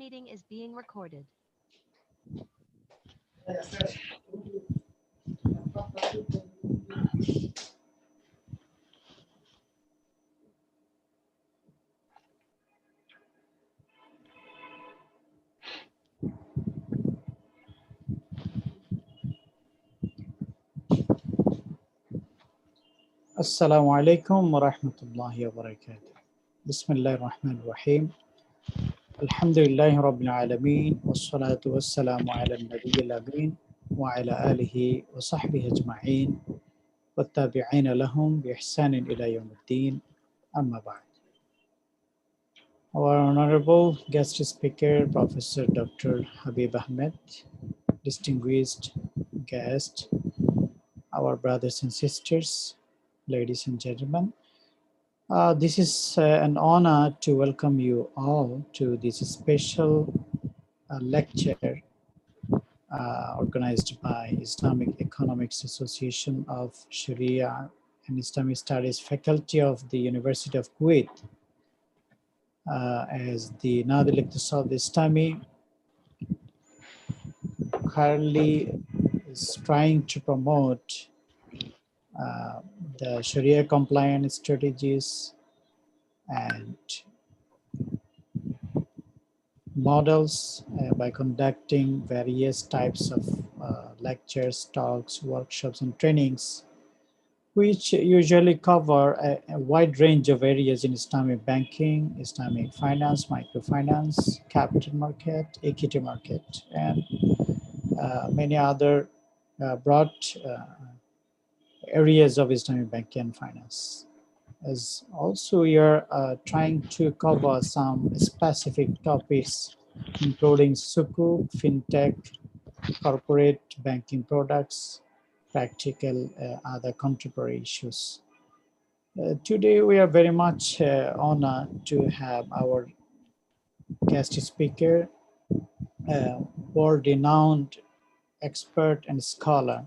meeting is being recorded. Assalamu alaikum wa rahmatullahi wa barakatuh. Bismillahir Rahmanir Rahim. Alhamdulillahi Rabbil Alameen. Wassalatu wassalamu ala nabiyyil ameen wa ala alihi wa sahbihi ajma'een wa tabi'ina lahum bi ihsanin ila yawmiddin. Amma ba'd. Our honorable guest speaker, Professor Dr. Habib Ahmed, distinguished guest, our brothers and sisters, ladies and gentlemen. This is an honor to welcome you all to this special lecture organized by Islamic Economics Association of Shariah and Islamic Studies Faculty of the University of Kuwait, as the Nadil Iqtisad Islami currently is trying to promote the Sharia compliant strategies and models by conducting various types of lectures, talks, workshops, and trainings, which usually cover a wide range of areas in Islamic banking, Islamic finance, microfinance, capital market, equity market, and many other broad areas of Islamic banking and finance. As also we are trying to cover some specific topics, including sukuk, fintech, corporate banking products, practical other contemporary issues. Today we are very much honored to have our guest speaker, world-renowned expert and scholar,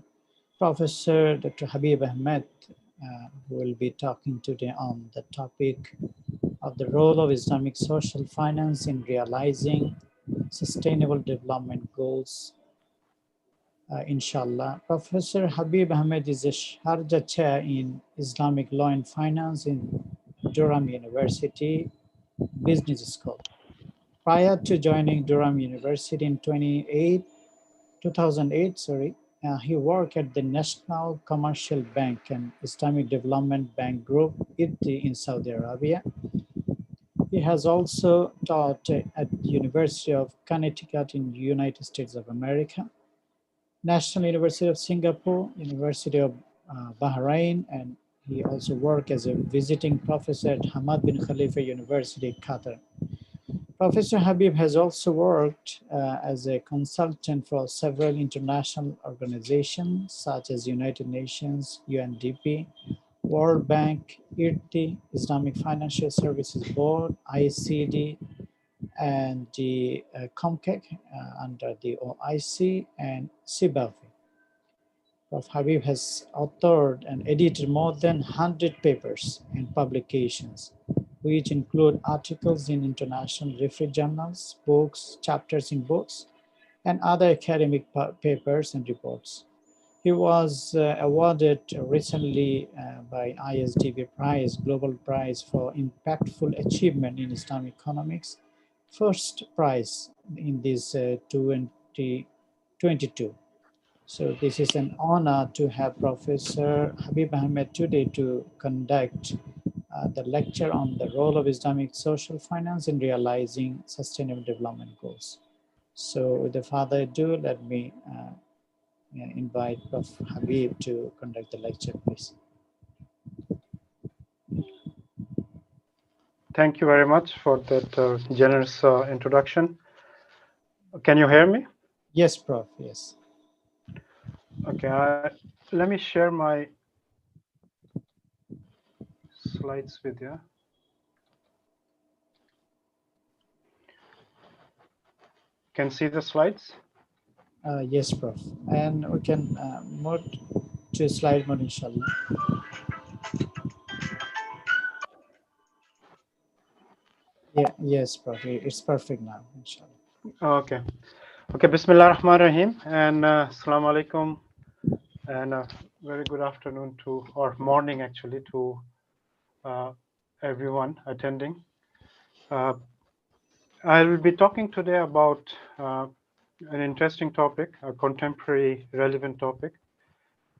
Professor Dr. Habib Ahmed, who will be talking today on the topic of the role of Islamic social finance in realizing sustainable development goals. Inshallah. Professor Habib Ahmed is a Sharjah Chair in Islamic Law and Finance in Durham University Business School. Prior to joining Durham University in 2008, he worked at the National Commercial Bank and Islamic Development Bank Group in Saudi Arabia. He has also taught at the University of Connecticut in the United States of America, National University of Singapore, University of Bahrain, and he also worked as a visiting professor at Hamad bin Khalifa University, Qatar. Professor Habib has also worked as a consultant for several international organizations such as United Nations, UNDP, World Bank, IRTI, Islamic Financial Services Board, ICD, and the COMCEC under the OIC, and CBAFI. Prof. Habib has authored and edited more than 100 papers and publications, which include articles in international reference journals, books, chapters in books, and other academic papers and reports. He was awarded recently by ISDB Prize, Global Prize for Impactful Achievement in Islamic Economics, first prize in this 2022. So this is an honor to have Professor Habib Ahmed today to conduct the lecture on the role of Islamic social finance in realizing sustainable development goals. So without further ado, let me invite Prof. Habib to conduct the lecture, please. Thank you very much for that generous introduction. Can you hear me? Yes, Prof. Yes. Okay, let me share my slides with you. Can see the slides? Yes, Prof. And we can move to slide mode, inshallah. Yeah, yes, Prof. It's perfect now, inshallah. Okay. Okay. Bismillah ar-Rahman ar-Rahim and Assalamu alaikum and very good afternoon to, or morning actually, to everyone attending. I will be talking today about an interesting topic, a contemporary relevant topic,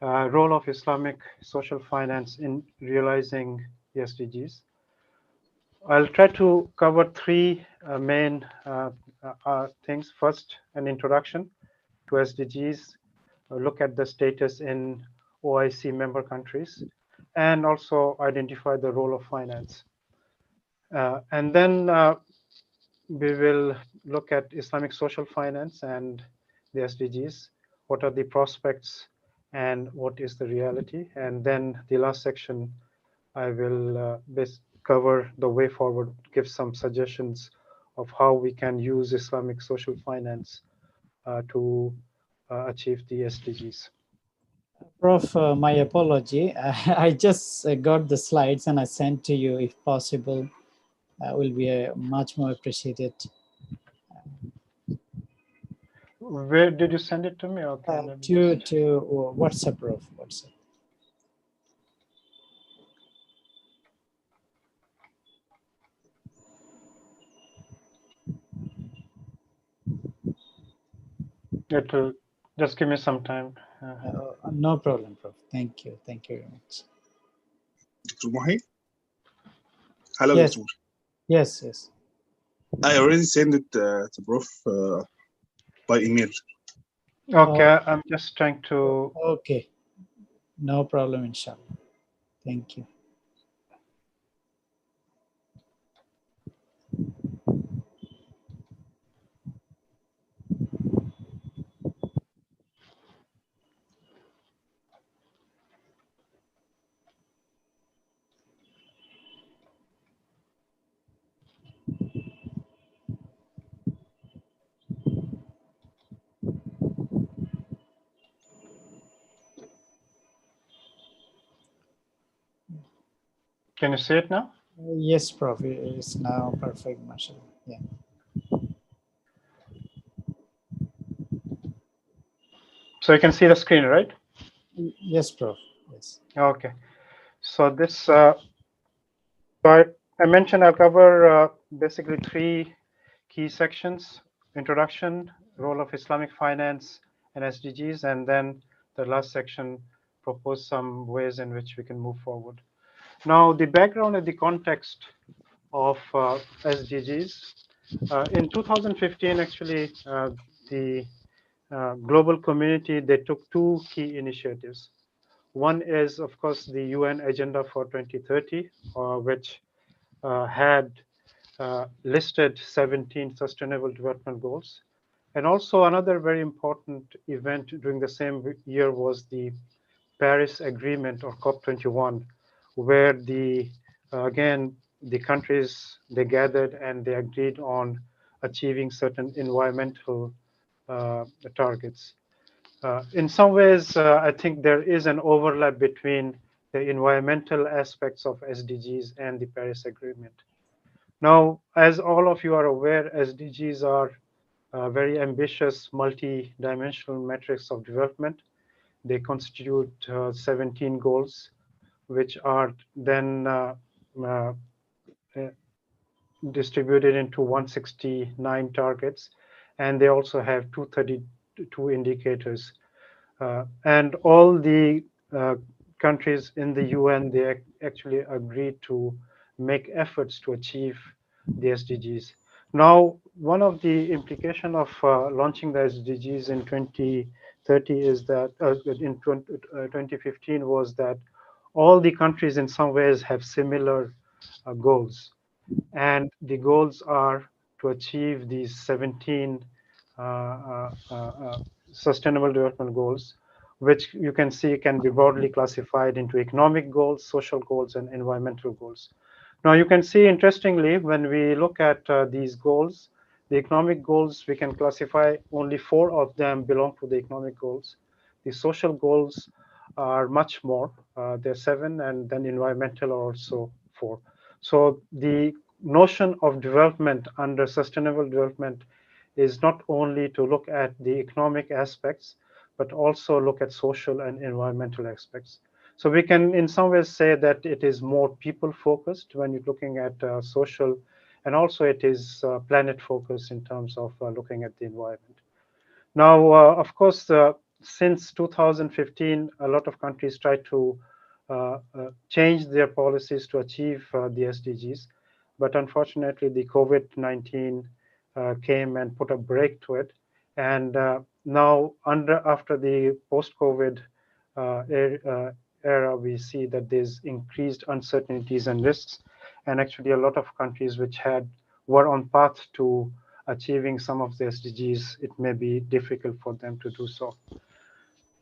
role of Islamic social finance in realizing the SDGs. I'll try to cover three main things. First, an introduction to SDGs, look at the status in OIC member countries, and also identify the role of finance. And then we will look at Islamic social finance and the SDGs. What are the prospects and what is the reality? And then the last section, I will cover the way forward, give some suggestions of how we can use Islamic social finance to achieve the SDGs. Prof, my apology. I just got the slides and I sent to you. If possible, will be much more appreciated. Where did you send it to me? Okay, let me To just. WhatsApp, Prof. WhatsApp. It will just give me some time. No problem, Prof. Thank you. Thank you very much. Dr. Muhi? Hello, Yes. Dr. Muhi. Yes, yes. I already sent it to Prof by email. Okay, I'm just trying to. Okay. No problem, inshallah. Thank you. Can you see it now? Yes, Prof. It's now perfect, mashallah. Yeah. So you can see the screen, right? Yes, Prof. Yes. Okay. So this, so I mentioned I'll cover basically three key sections: introduction, role of Islamic finance and SDGs, and then the last section propose some ways in which we can move forward. Now, the background and the context of SDGs. In 2015, actually, the global community, they took two key initiatives. One is, of course, the UN Agenda for 2030, which had listed 17 Sustainable Development Goals. And also another very important event during the same year was the Paris Agreement, or COP21, where again, the countries, they gathered and they agreed on achieving certain environmental targets. In some ways, I think there is an overlap between the environmental aspects of SDGs and the Paris Agreement. Now, as all of you are aware, SDGs are very ambitious, multi-dimensional metrics of development. They constitute 17 goals, which are then distributed into 169 targets, and they also have 232 indicators. And all the countries in the UN, they actually agreed to make efforts to achieve the SDGs. Now, one of the implications of launching the SDGs in 2030 is that in 2015 was that all the countries in some ways have similar goals. And the goals are to achieve these 17 sustainable development goals, which you can see can be broadly classified into economic goals, social goals, and environmental goals. Now, you can see, interestingly, when we look at these goals, the economic goals, we can classify only 4 of them belong to the economic goals. The social goals are much more. There are 7, and then environmental are also 4. So the notion of development under sustainable development is not only to look at the economic aspects, but also look at social and environmental aspects. So we can in some ways say that it is more people focused when you're looking at social, and also it is planet focused in terms of looking at the environment. Now, of course, since 2015, a lot of countries try to change their policies to achieve the SDGs. But unfortunately, the COVID-19 came and put a break to it. And now, after the post-COVID era, we see that there's increased uncertainties and risks. And actually, a lot of countries which were on path to achieving some of the SDGs, it may be difficult for them to do so.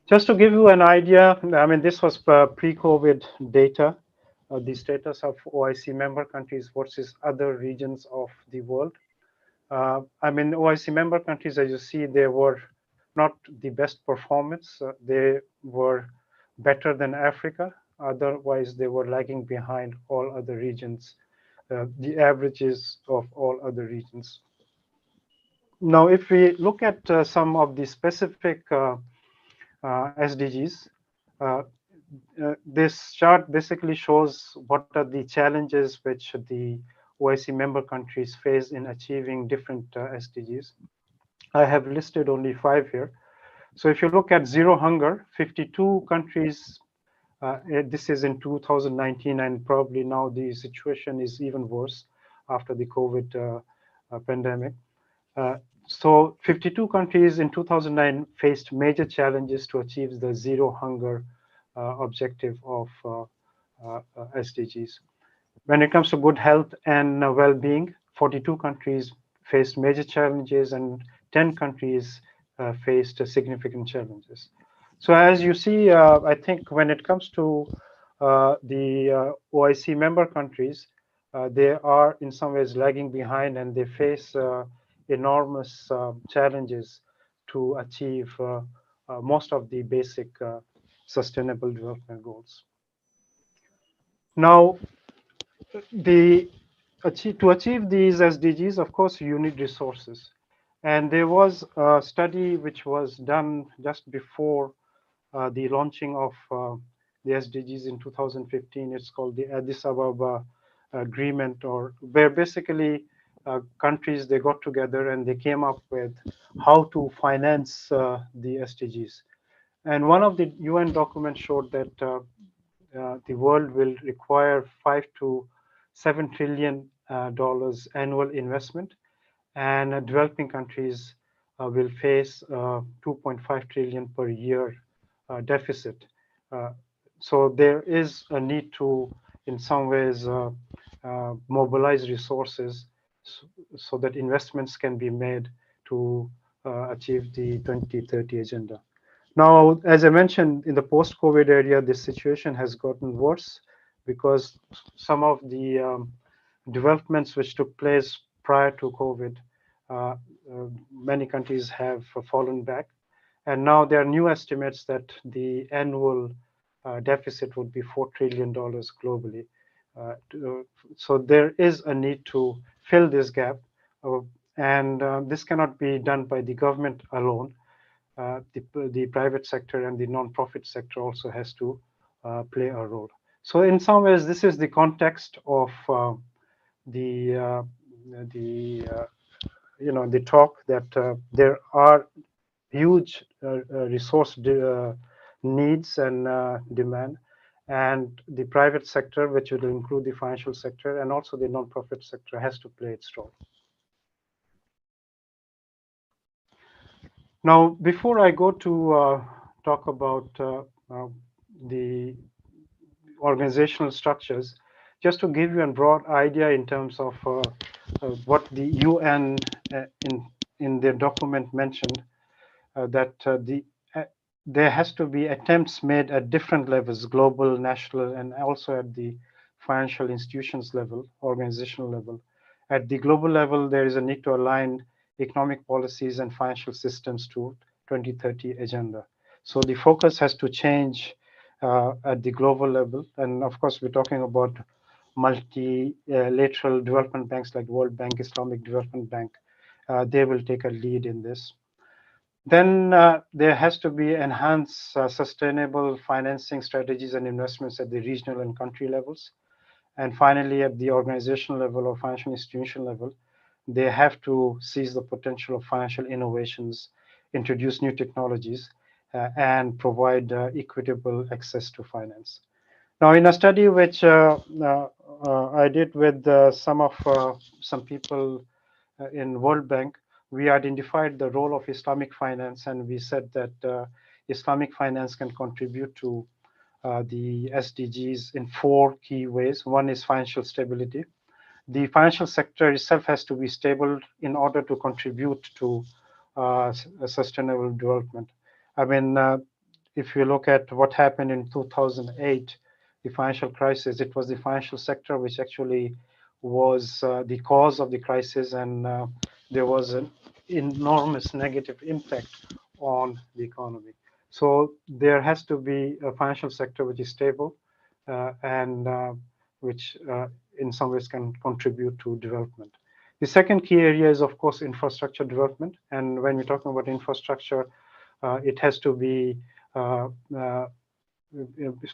Just to give you an idea, I mean, this was pre-COVID data, the status of OIC member countries versus other regions of the world. I mean, OIC member countries, as you see, they were not the best performance. They were better than Africa. Otherwise, they were lagging behind all other regions, the averages of all other regions. Now, if we look at some of the specific SDGs, this chart basically shows what are the challenges which the OIC member countries face in achieving different SDGs. I have listed only 5 here. So if you look at zero hunger, 52 countries, this is in 2019, and probably now the situation is even worse after the COVID pandemic. So 52 countries in 2009 faced major challenges to achieve the zero hunger objective of SDGs. When it comes to good health and well-being, 42 countries faced major challenges and 10 countries faced significant challenges. So as you see, I think when it comes to the OIC member countries, they are in some ways lagging behind, and they face enormous challenges to achieve most of the basic sustainable development goals. Now, to achieve these SDGs, of course, you need resources. And there was a study which was done just before the launching of the SDGs in 2015. It's called the Addis Ababa Agreement, or where basically countries, they got together and they came up with how to finance the SDGs. And one of the UN documents showed that the world will require $5 to $7 trillion annual investment, and developing countries will face 2.5 trillion per year deficit. So there is a need to, in some ways, mobilize resources so that investments can be made to achieve the 2030 agenda. Now, as I mentioned, in the post-COVID area, this situation has gotten worse because some of the developments which took place prior to COVID, many countries have fallen back. And now there are new estimates that the annual deficit would be $4 trillion globally. So there is a need to fill this gap. And this cannot be done by the government alone. The private sector and the non-profit sector also has to play a role. So in some ways, this is the context of the talk, that there are huge resource needs and demand, and the private sector, which will include the financial sector, and also the non-profit sector, has to play its role. Now, before I go to talk about the organizational structures, just to give you a broad idea in terms of what the UN in their document mentioned, that there has to be attempts made at different levels, global, national, and also at the financial institutions level, organizational level. At the global level, there is a need to align economic policies and financial systems to 2030 agenda. So the focus has to change at the global level. And of course, we're talking about multilateral development banks like World Bank, Islamic Development Bank, they will take a lead in this. Then there has to be enhanced sustainable financing strategies and investments at the regional and country levels. And finally, at the organizational level or financial institution level, they have to seize the potential of financial innovations, introduce new technologies, and provide equitable access to finance. Now, in a study which I did with some people in World Bank, we identified the role of Islamic finance, and we said that Islamic finance can contribute to the SDGs in 4 key ways. One is financial stability. The financial sector itself has to be stable in order to contribute to sustainable development. I mean, if you look at what happened in 2008, the financial crisis, it was the financial sector which actually was the cause of the crisis, and there was an enormous negative impact on the economy. So there has to be a financial sector which is stable and which in some ways can contribute to development. The second key area is, of course, infrastructure development. And when we're talking about infrastructure, it has to be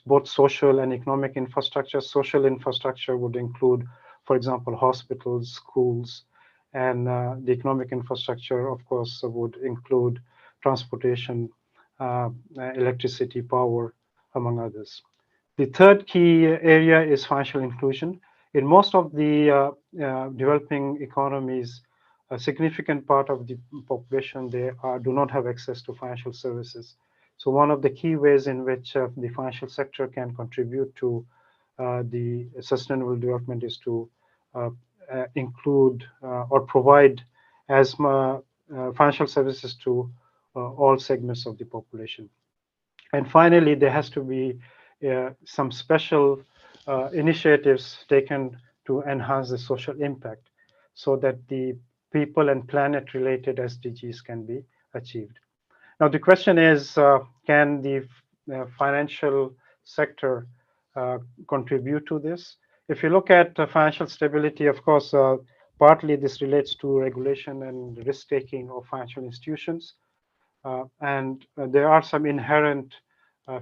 both social and economic infrastructure. Social infrastructure would include, for example, hospitals, schools, and the economic infrastructure, of course, would include transportation, electricity, power, among others. The third key area is financial inclusion. In most of the developing economies, a significant part of the population do not have access to financial services. So one of the key ways in which the financial sector can contribute to the sustainable development is to include or provide as financial services to all segments of the population. And finally, there has to be some special initiatives taken to enhance the social impact so that the people and planet related SDGs can be achieved. Now, the question is, can the financial sector contribute to this? If you look at financial stability, of course, partly this relates to regulation and risk-taking of financial institutions. And there are some inherent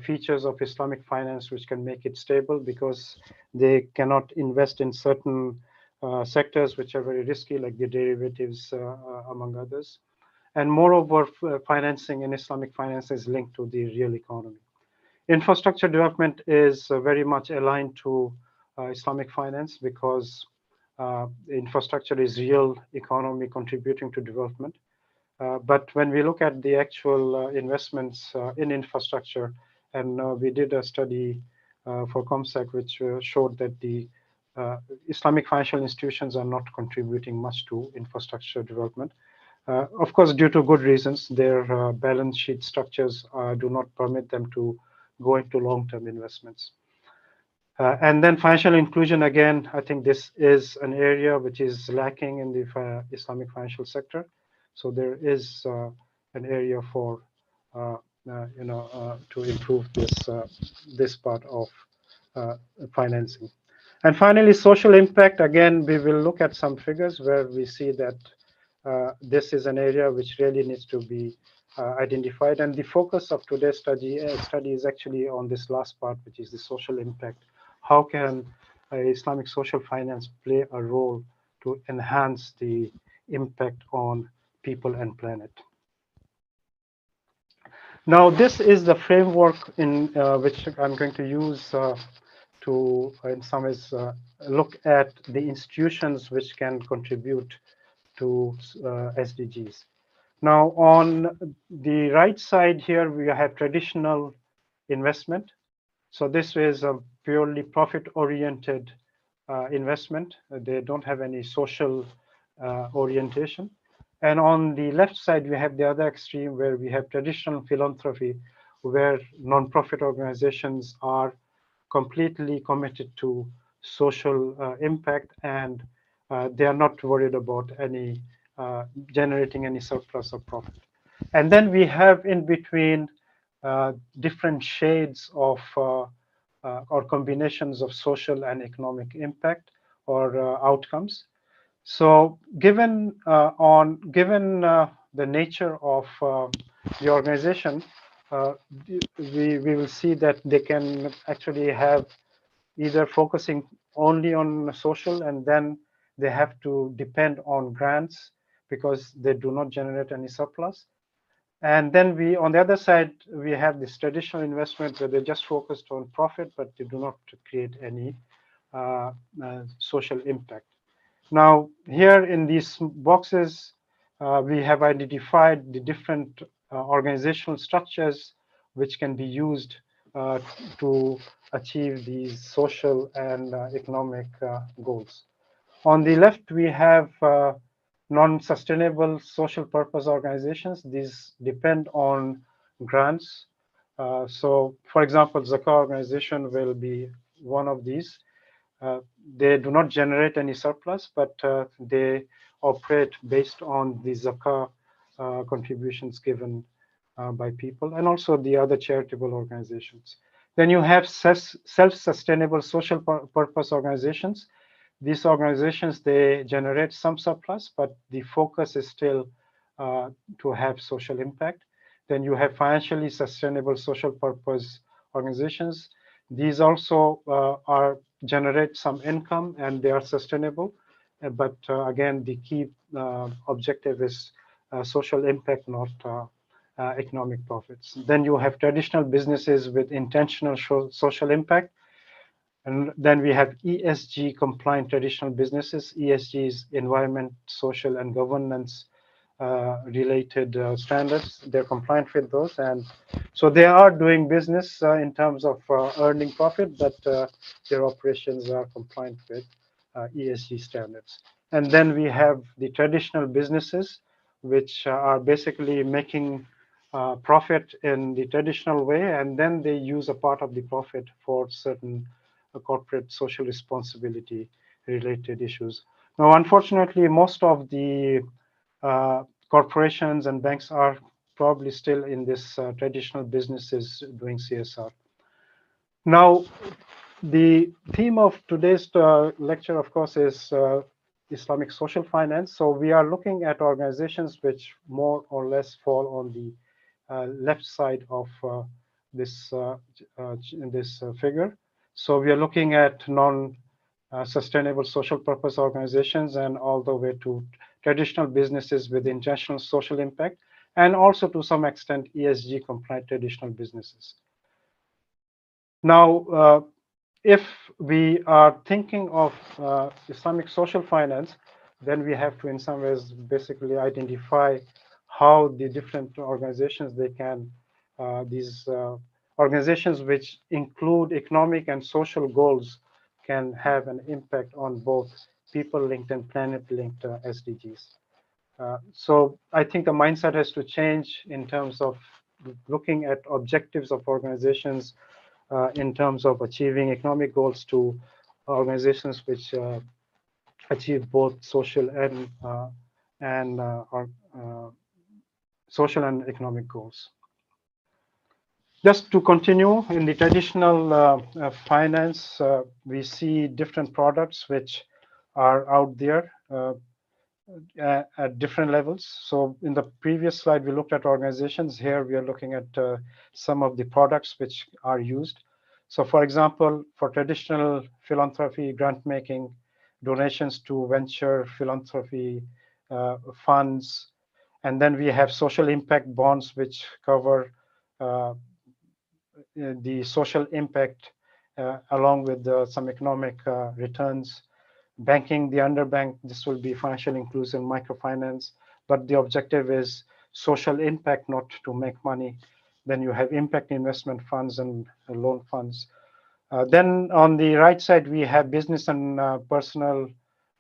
features of Islamic finance which can make it stable because they cannot invest in certain sectors which are very risky, like the derivatives, among others. And moreover, financing in Islamic finance is linked to the real economy. Infrastructure development is very much aligned to Islamic finance because infrastructure is real economy contributing to development. But when we look at the actual investments in infrastructure, and we did a study for ComSec which showed that the Islamic financial institutions are not contributing much to infrastructure development. Of course, due to good reasons, their balance sheet structures do not permit them to go into long-term investments. And then financial inclusion, again, I think this is an area which is lacking in the Islamic financial sector. So there is an area for to improve this part of financing. And finally, social impact. Again, we will look at some figures where we see that this is an area which really needs to be identified. And the focus of today's study is actually on this last part, which is the social impact. How can Islamic social finance play a role to enhance the impact on people and planet? Now, this is the framework in which I'm going to use to, in some ways, look at the institutions which can contribute to SDGs. Now, on the right side here, we have traditional investment. So this is a purely profit-oriented investment. They don't have any social orientation. And on the left side, we have the other extreme where we have traditional philanthropy, where nonprofit organizations are completely committed to social impact, and they are not worried about any generating any surplus or profit. And then we have in between different shades of or combinations of social and economic impact or outcomes. So given the nature of the organization, we will see that they can actually have either focusing only on social, and then they have to depend on grants because they do not generate any surplus. And then on the other side, we have this traditional investment where they're just focused on profit, but they do not create any social impact. Now, here in these boxes, we have identified the different organizational structures which can be used to achieve these social and economic goals. On the left, we have non-sustainable social purpose organizations. These depend on grants. So, for example, Zakah organization will be one of these. They do not generate any surplus, but they operate based on the Zakah contributions given by people, and also the other charitable organizations. Then you have self-sustainable social purpose organizations. These organizations, they generate some surplus, but the focus is still to have social impact. Then you have financially sustainable social purpose organizations. These also generate some income and they are sustainable. But again, the key objective is social impact, not economic profits. Then you have traditional businesses with intentional social impact. And then we have ESG compliant traditional businesses. ESG is environment, social, and governance related standards. They're compliant with those. And so they are doing business in terms of earning profit, but their operations are compliant with ESG standards. And then we have the traditional businesses, which are basically making profit in the traditional way, and then they use a part of the profit for certain corporate social responsibility related issues. Now, unfortunately, most of the corporations and banks are probably still in this traditional businesses doing CSR. Now, the theme of today's lecture, of course, is Islamic social finance. So we are looking at organizations which more or less fall on the left side of this figure. So we are looking at non-sustainable social purpose organizations and all the way to traditional businesses with intentional social impact, and also to some extent ESG compliant traditional businesses. Now, if we are thinking of Islamic social finance, then we have to in some ways basically identify how the different organizations they can, these organizations which include economic and social goals can have an impact on both people-linked and planet-linked SDGs. So I think the mindset has to change in terms of looking at objectives of organizations in terms of achieving economic goals to organizations which achieve both social and social and economic goals. Just to continue, in the traditional finance, we see different products which are out there at different levels. So in the previous slide, we looked at organizations. Here we are looking at some of the products which are used. So for example, for traditional philanthropy, grant making, donations to venture philanthropy funds, and then we have social impact bonds which cover the social impact along with some economic returns. Banking, the underbanked, this will be financial inclusion, microfinance, but the objective is social impact, not to make money. Then you have impact investment funds and loan funds. Then on the right side, we have business and personal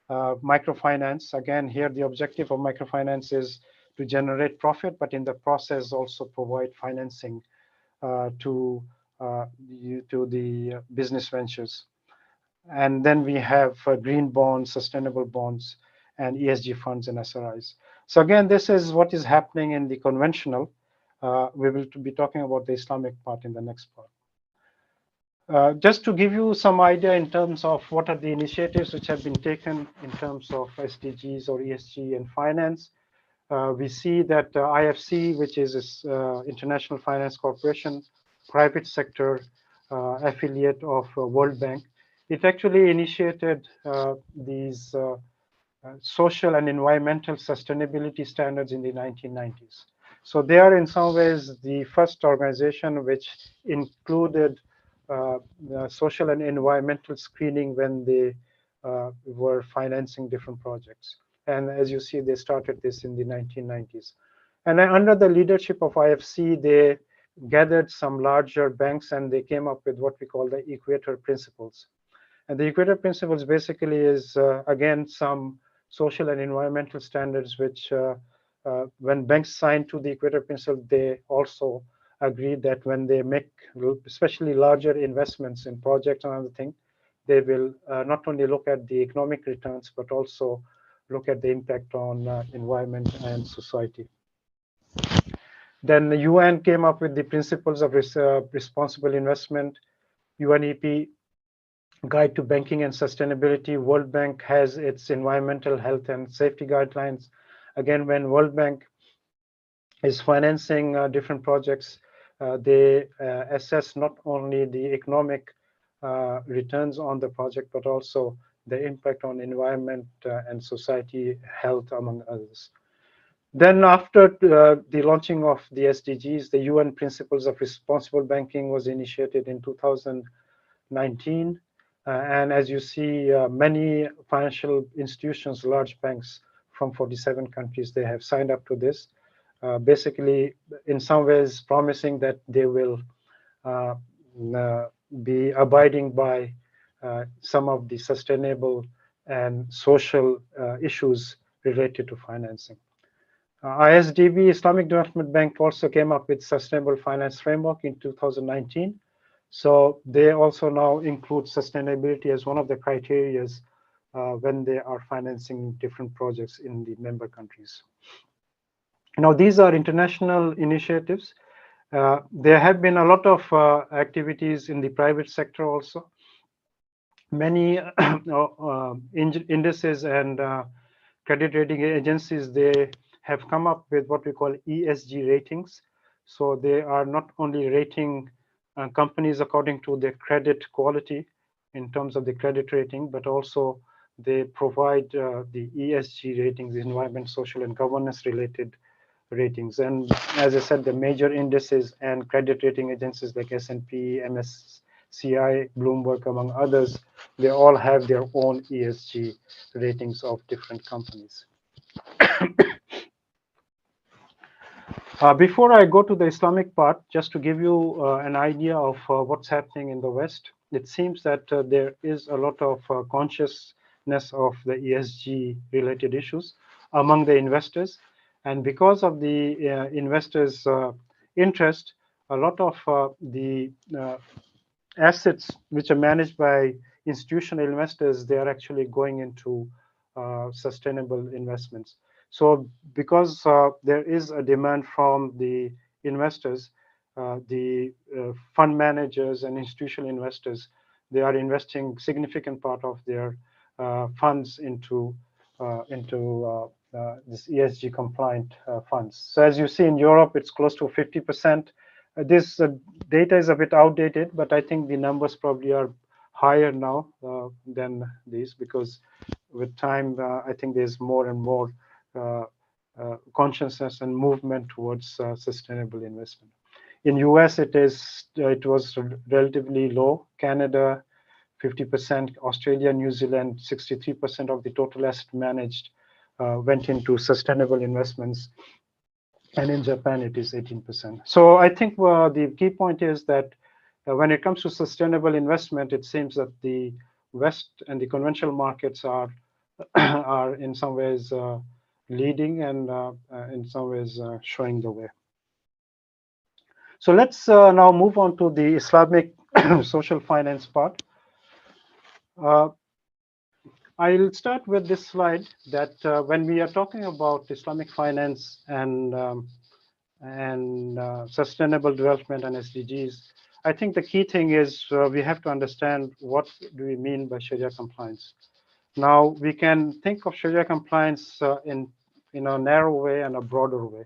microfinance. Again, here the objective of microfinance is to generate profit, but in the process also provide financing to the business ventures. And then we have green bonds, sustainable bonds, and ESG funds and SRIs. So again, this is what is happening in the conventional. We will be talking about the Islamic part in the next part. Just to give you some idea in terms of what are the initiatives which have been taken in terms of SDGs or ESG and finance, we see that IFC, which is International Finance Corporation, private sector affiliate of World Bank, it actually initiated these social and environmental sustainability standards in the 1990s. So they are in some ways the first organization which included social and environmental screening when they were financing different projects. And as you see, they started this in the 1990s. And under the leadership of IFC, they gathered some larger banks and they came up with what we call the Equator Principles. And the Equator Principles basically is, again, some social and environmental standards which when banks sign to the Equator Principle, they also agree that when they make especially larger investments in projects and other things, they will not only look at the economic returns, but also look at the impact on environment and society. Then the UN came up with the principles of responsible investment, UNEP Guide to Banking and Sustainability. World Bank has its environmental health and safety guidelines. Again, when World Bank is financing different projects, they assess not only the economic returns on the project, but also the impact on environment and society health, among others. Then after the launching of the SDGs, the UN Principles of Responsible Banking was initiated in 2019. And as you see, many financial institutions, large banks from 47 countries, they have signed up to this. Basically, in some ways, promising that they will be abiding by some of the sustainable and social issues related to financing. ISDB, Islamic Development Bank, also came up with Sustainable Finance Framework in 2019. So they also now include sustainability as one of the criteria when they are financing different projects in the member countries. Now, these are international initiatives. There have been a lot of activities in the private sector also. Many indices and credit rating agencies, they have come up with what we call ESG ratings. So they are not only rating companies according to their credit quality in terms of the credit rating, but also they provide the ESG ratings, environment, social, and governance related ratings. And as I said, the major indices and credit rating agencies like S&P, MSCI, Bloomberg, among others, they all have their own ESG ratings of different companies. Before I go to the Islamic part, just to give you an idea of what's happening in the West, it seems that there is a lot of consciousness of the ESG related issues among the investors. And because of the investors' interest, a lot of the assets which are managed by institutional investors, they are actually going into sustainable investments. So because there is a demand from the investors, the fund managers and institutional investors, they are investing significant part of their funds into this ESG compliant funds. So as you see in Europe, it's close to 50%. This data is a bit outdated, but I think the numbers probably are higher now than these, because with time, I think there's more and more consciousness and movement towards sustainable investment. In US, it was relatively low. Canada, 50%. Australia, New Zealand, 63% of the total asset managed went into sustainable investments. And in Japan, it is 18%. So I think the key point is that when it comes to sustainable investment, it seems that the West and the conventional markets are in some ways leading and in some ways showing the way. So let's now move on to the Islamic social finance part. I'll start with this slide that when we are talking about Islamic finance and sustainable development and SDGs, I think the key thing is we have to understand what do we mean by Sharia compliance. Now, we can think of Sharia compliance in a narrow way and a broader way.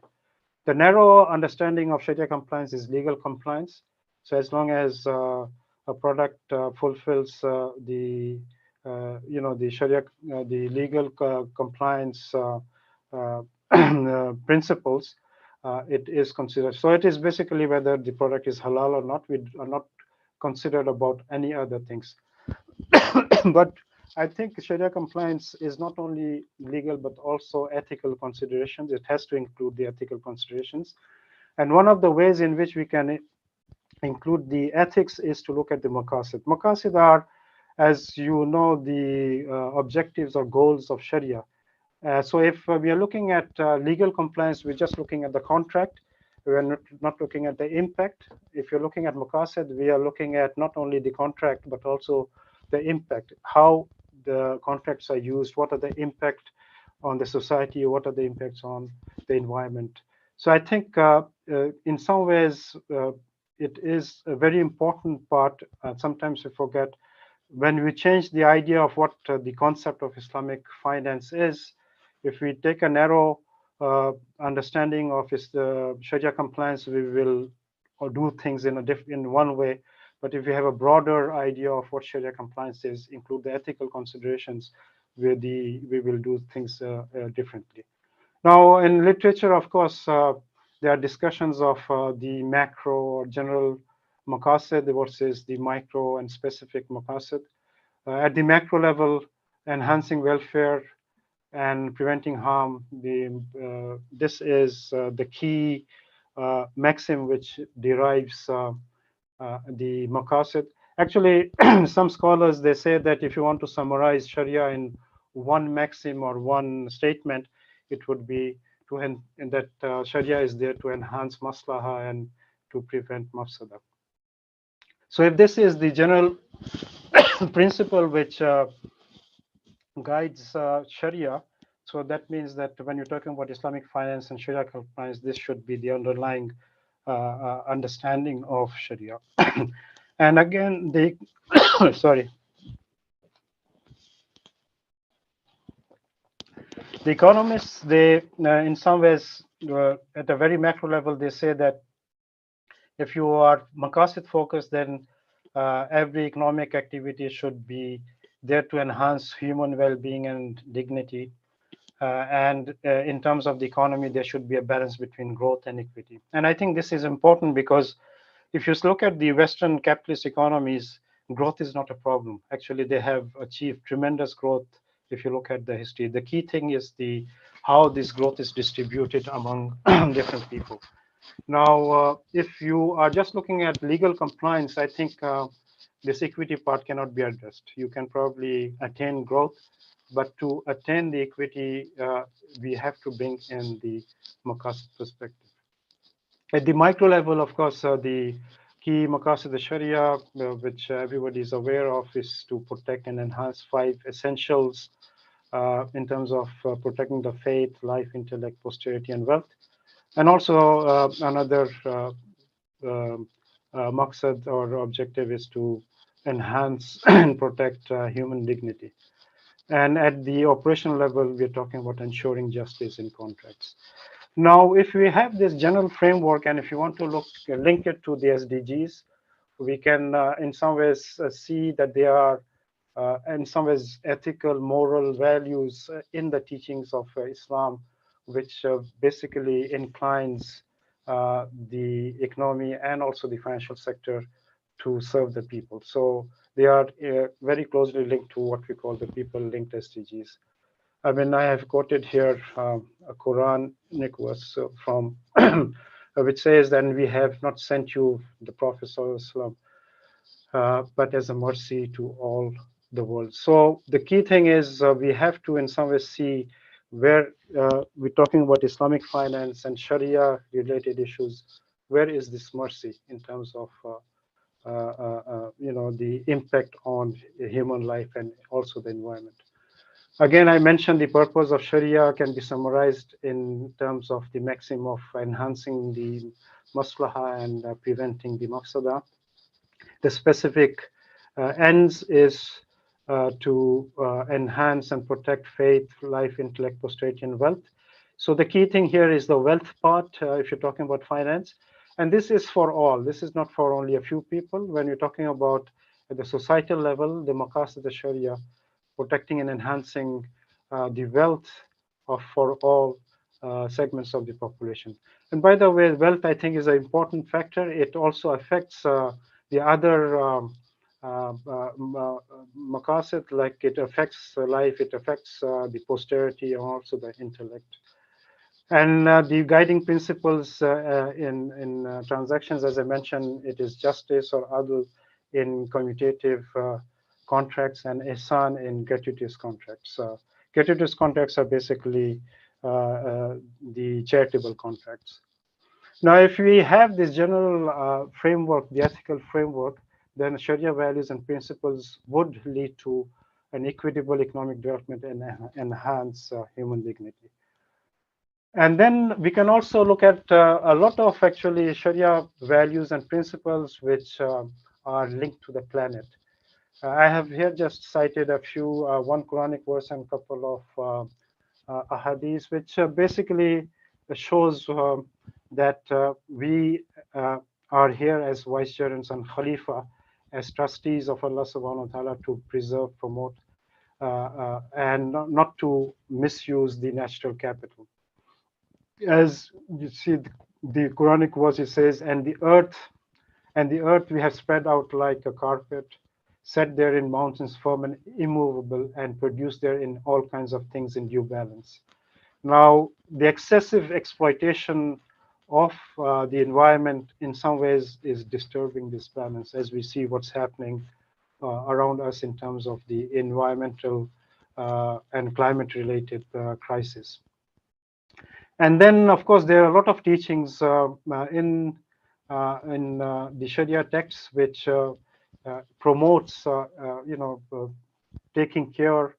The narrow understanding of Sharia compliance is legal compliance. So as long as a product fulfills the the Sharia, the legal compliance principles, it is considered. So it is basically whether the product is halal or not. We are not considered about any other things. But I think Sharia compliance is not only legal, but also ethical considerations. It has to include the ethical considerations. And one of the ways in which we can include the ethics is to look at the maqasid. Maqasid are, as you know, the objectives or goals of Sharia. So if we are looking at legal compliance, we're just looking at the contract. We're not looking at the impact. If you're looking at maqasid, we are looking at not only the contract, but also the impact, how the contracts are used, what are the impact on the society, what are the impacts on the environment. So I think in some ways, it is a very important part. Sometimes we forget when we change the idea of what the concept of Islamic finance is. If we take a narrow understanding of the Sharia compliance, we will do things in one way. But if we have a broader idea of what Sharia compliance is, include the ethical considerations, we will do things differently. Now, in literature, of course, there are discussions of the macro or general maqasid versus the micro and specific maqasid. At the macro level, enhancing welfare and preventing harm, this is the key maxim which derives the maqasid. Actually, some scholars, they say that if you want to summarize Sharia in one maxim or one statement, it would be that Sharia is there to enhance maslaha and to prevent mafsada. So if this is the general principle which guides Sharia, so that means that when you're talking about Islamic finance and Sharia compliance, this should be the underlying understanding of Sharia. And again, the sorry, the economists, they in some ways at a very macro level, they say that if you are maqasid focused, then every economic activity should be there to enhance human well-being and dignity. And in terms of the economy, there should be a balance between growth and equity. And I think this is important because if you look at the Western capitalist economies, growth is not a problem. Actually, they have achieved tremendous growth. If you look at the history, the key thing is how this growth is distributed among different people. Now, if you are just looking at legal compliance, I think this equity part cannot be addressed. You can probably attain growth, but to attain the equity, we have to bring in the maqasid perspective. At the micro level, of course, the key maqasid Sharia, which everybody is aware of, is to protect and enhance 5 essentials in terms of protecting the faith, life, intellect, posterity, and wealth. And also another maqsad or objective is to enhance and protect human dignity. And at the operational level, we're talking about ensuring justice in contracts. Now, if we have this general framework, and if you want to link it to the SDGs, we can in some ways see that they are in some ways ethical, moral values in the teachings of Islam, which basically inclines the economy and also the financial sector to serve the people. So they are very closely linked to what we call the people-linked SDGs. I mean, I have quoted here a Quranic verse from which says, "Then we have not sent you the Prophet ﷺ, but as a mercy to all the world." So the key thing is we have to in some way see where we're talking about Islamic finance and Sharia related issues. Where is this mercy in terms of the impact on human life and also the environment? Again, I mentioned the purpose of Sharia can be summarized in terms of the maxim of enhancing the maslaha and preventing the mafsada. The specific ends is to enhance and protect faith, life, intellect, posterity, and wealth. So the key thing here is the wealth part, if you're talking about finance. And this is for all. This is not for only a few people. When you're talking about at the societal level, the maqasid al-Sharia, protecting and enhancing the wealth for all segments of the population. And by the way, wealth, I think, is an important factor. It also affects the other maqasid, like it affects life, it affects the posterity, and also the intellect. And the guiding principles in transactions, as I mentioned, it is justice or adl in commutative contracts and ihsan in gratuitous contracts. Gratuitous contracts are basically the charitable contracts. Now, if we have this general framework, the ethical framework, then Sharia values and principles would lead to an equitable economic development and enhance human dignity. And then we can also look at a lot of actually Sharia values and principles which are linked to the planet. I have here just cited a few, one Quranic verse and a couple of ahadith, which basically shows that we are here as vicegerents and khalifa, as trustees of Allah subhanahu wa ta'ala, to preserve, promote, and not to misuse the natural capital. As you see, the Quranic verse, it says, and the earth we have spread out like a carpet, set there in mountains firm and immovable, and produce there in all kinds of things in due balance. Now, the excessive exploitation of the environment in some ways is disturbing this balance, as we see what's happening around us in terms of the environmental and climate-related crisis. And then, of course, there are a lot of teachings in the Sharia texts which promotes, taking care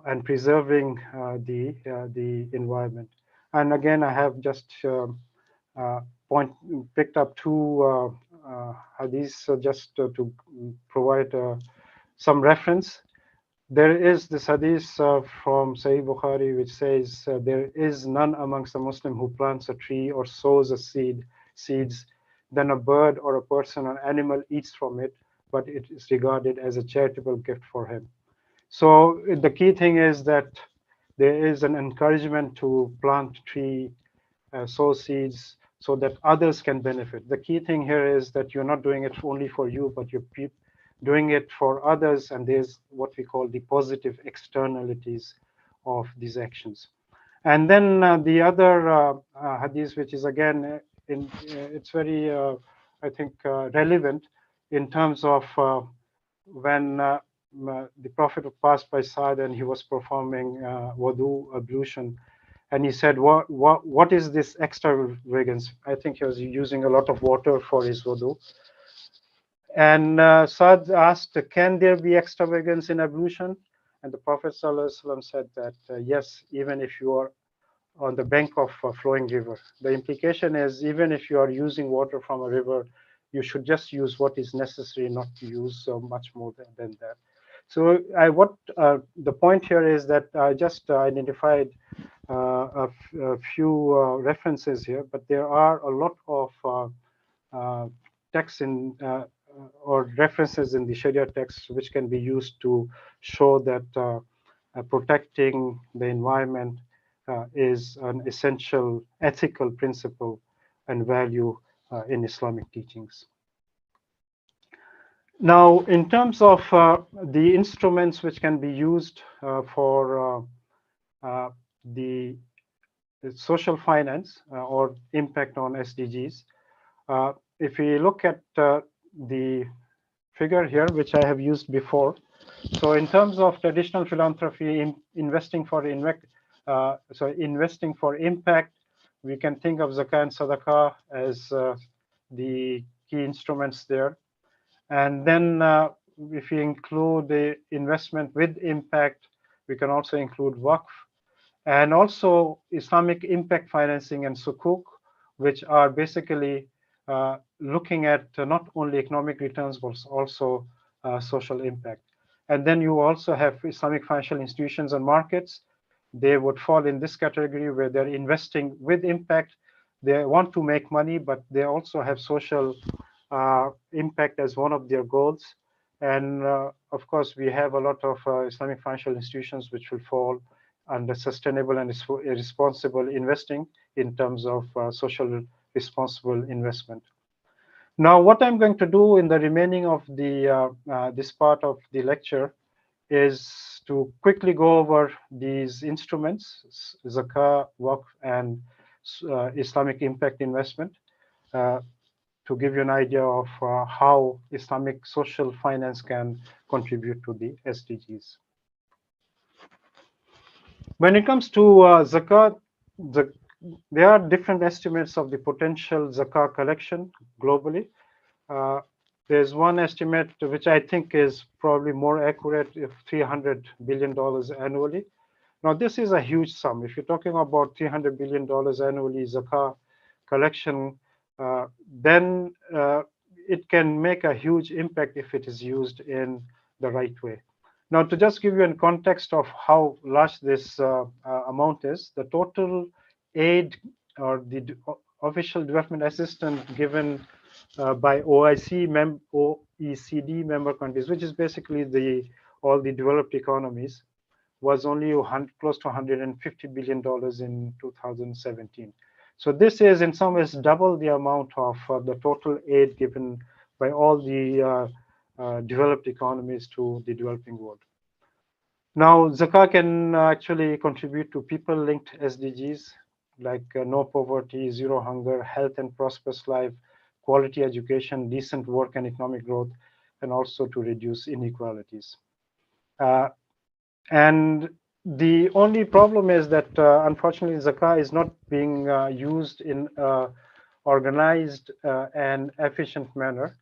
and preserving the environment. And again, I have just picked up two hadiths just to provide some reference. There is this hadith from Sahih Bukhari which says, there is none amongst the Muslim who plants a tree or sows a seeds, then a bird or a person or animal eats from it, but it is regarded as a charitable gift for him. So the key thing is that there is an encouragement to plant tree, sow seeds, so that others can benefit. The key thing here is that you're not doing it only for you, but you're doing it for others, and there's what we call the positive externalities of these actions. And then the other hadith, which is again, it's very, I think, relevant in terms of when the Prophet passed by Sa'd and he was performing wudu, ablution, and he said, what is this extravagance? I think he was using a lot of water for his wudu. And Sa'd asked, can there be extravagance in ablution? And the Prophet ﷺ said that, yes, even if you are on the bank of a flowing river. The implication is, even if you are using water from a river, you should just use what is necessary, not to use so much more than that. So the point here is that I just identified a few references here, but there are a lot of texts in or references in the Sharia text which can be used to show that protecting the environment is an essential ethical principle and value in Islamic teachings. Now, in terms of the instruments which can be used for the social finance or impact on SDGs, if we look at the figure here, which I have used before, so in terms of traditional philanthropy, investing for impact, we can think of zakah and sadaqah as the key instruments there. And then if we include the investment with impact, we can also include waqf, and also Islamic impact financing and sukuk, which are basically looking at not only economic returns, but also social impact. And then you also have Islamic financial institutions and markets. They would fall in this category where they're investing with impact. They want to make money, but they also have social impact as one of their goals. And of course, we have a lot of Islamic financial institutions which will fall under sustainable and responsible investing in terms of social responsible investment. Now, what I'm going to do in the remaining of the this part of the lecture is to quickly go over these instruments, Zakah, Waqf, and Islamic impact investment, to give you an idea of how Islamic social finance can contribute to the SDGs. When it comes to Zakah, there are different estimates of the potential Zakah collection globally. There's one estimate which I think is probably more accurate, of $300 billion annually. Now, this is a huge sum. If you're talking about $300 billion annually Zakah collection, then it can make a huge impact if it is used in the right way. Now, to just give you a context of how large this amount is, the total aid or the official development assistance given by OECD member countries, which is basically all the developed economies, was only close to $150 billion in 2017. So this is in some ways double the amount of the total aid given by all the developed economies to the developing world. Now, Zakah can actually contribute to people-linked SDGs like no poverty, zero hunger, health and prosperous life, quality education, decent work and economic growth, and also to reduce inequalities. And the only problem is that, unfortunately, Zakah is not being used in an organized and efficient manner.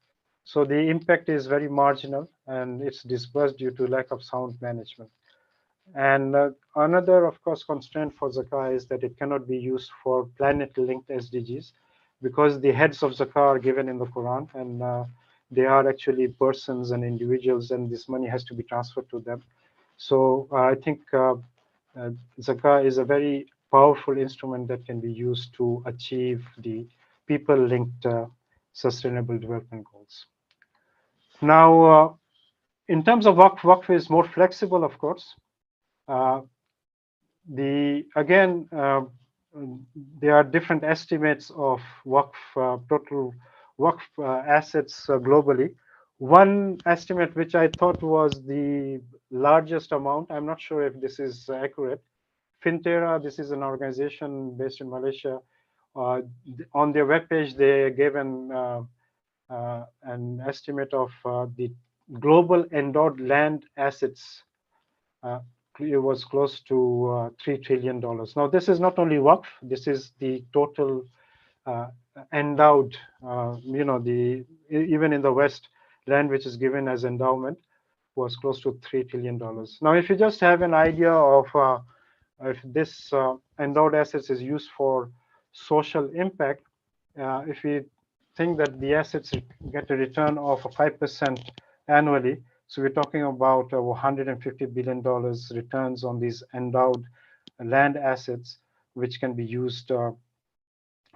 So the impact is very marginal, and it's dispersed due to lack of sound management. And another, of course, constraint for Zakah is that it cannot be used for planet-linked SDGs, because the heads of Zakah are given in the Quran, and they are actually persons and individuals, and this money has to be transferred to them. So I think Zakah is a very powerful instrument that can be used to achieve the people-linked sustainable development goals. Now, in terms of Waqf, Waqf is more flexible, of course. Again, there are different estimates of Waqf, total Waqf assets globally. One estimate which I thought was the largest amount, I'm not sure if this is accurate. Fintera, this is an organization based in Malaysia. On their webpage, they gave an estimate of the global endowed land assets. It was close to $3 trillion. Now, this is not only Waqf, this is the total endowed, even in the West, land which is given as endowment was close to $3 trillion. Now, if you just have an idea of if this endowed assets is used for social impact, if we think that the assets get a return of 5% annually, so we're talking about $150 billion returns on these endowed land assets, which can be used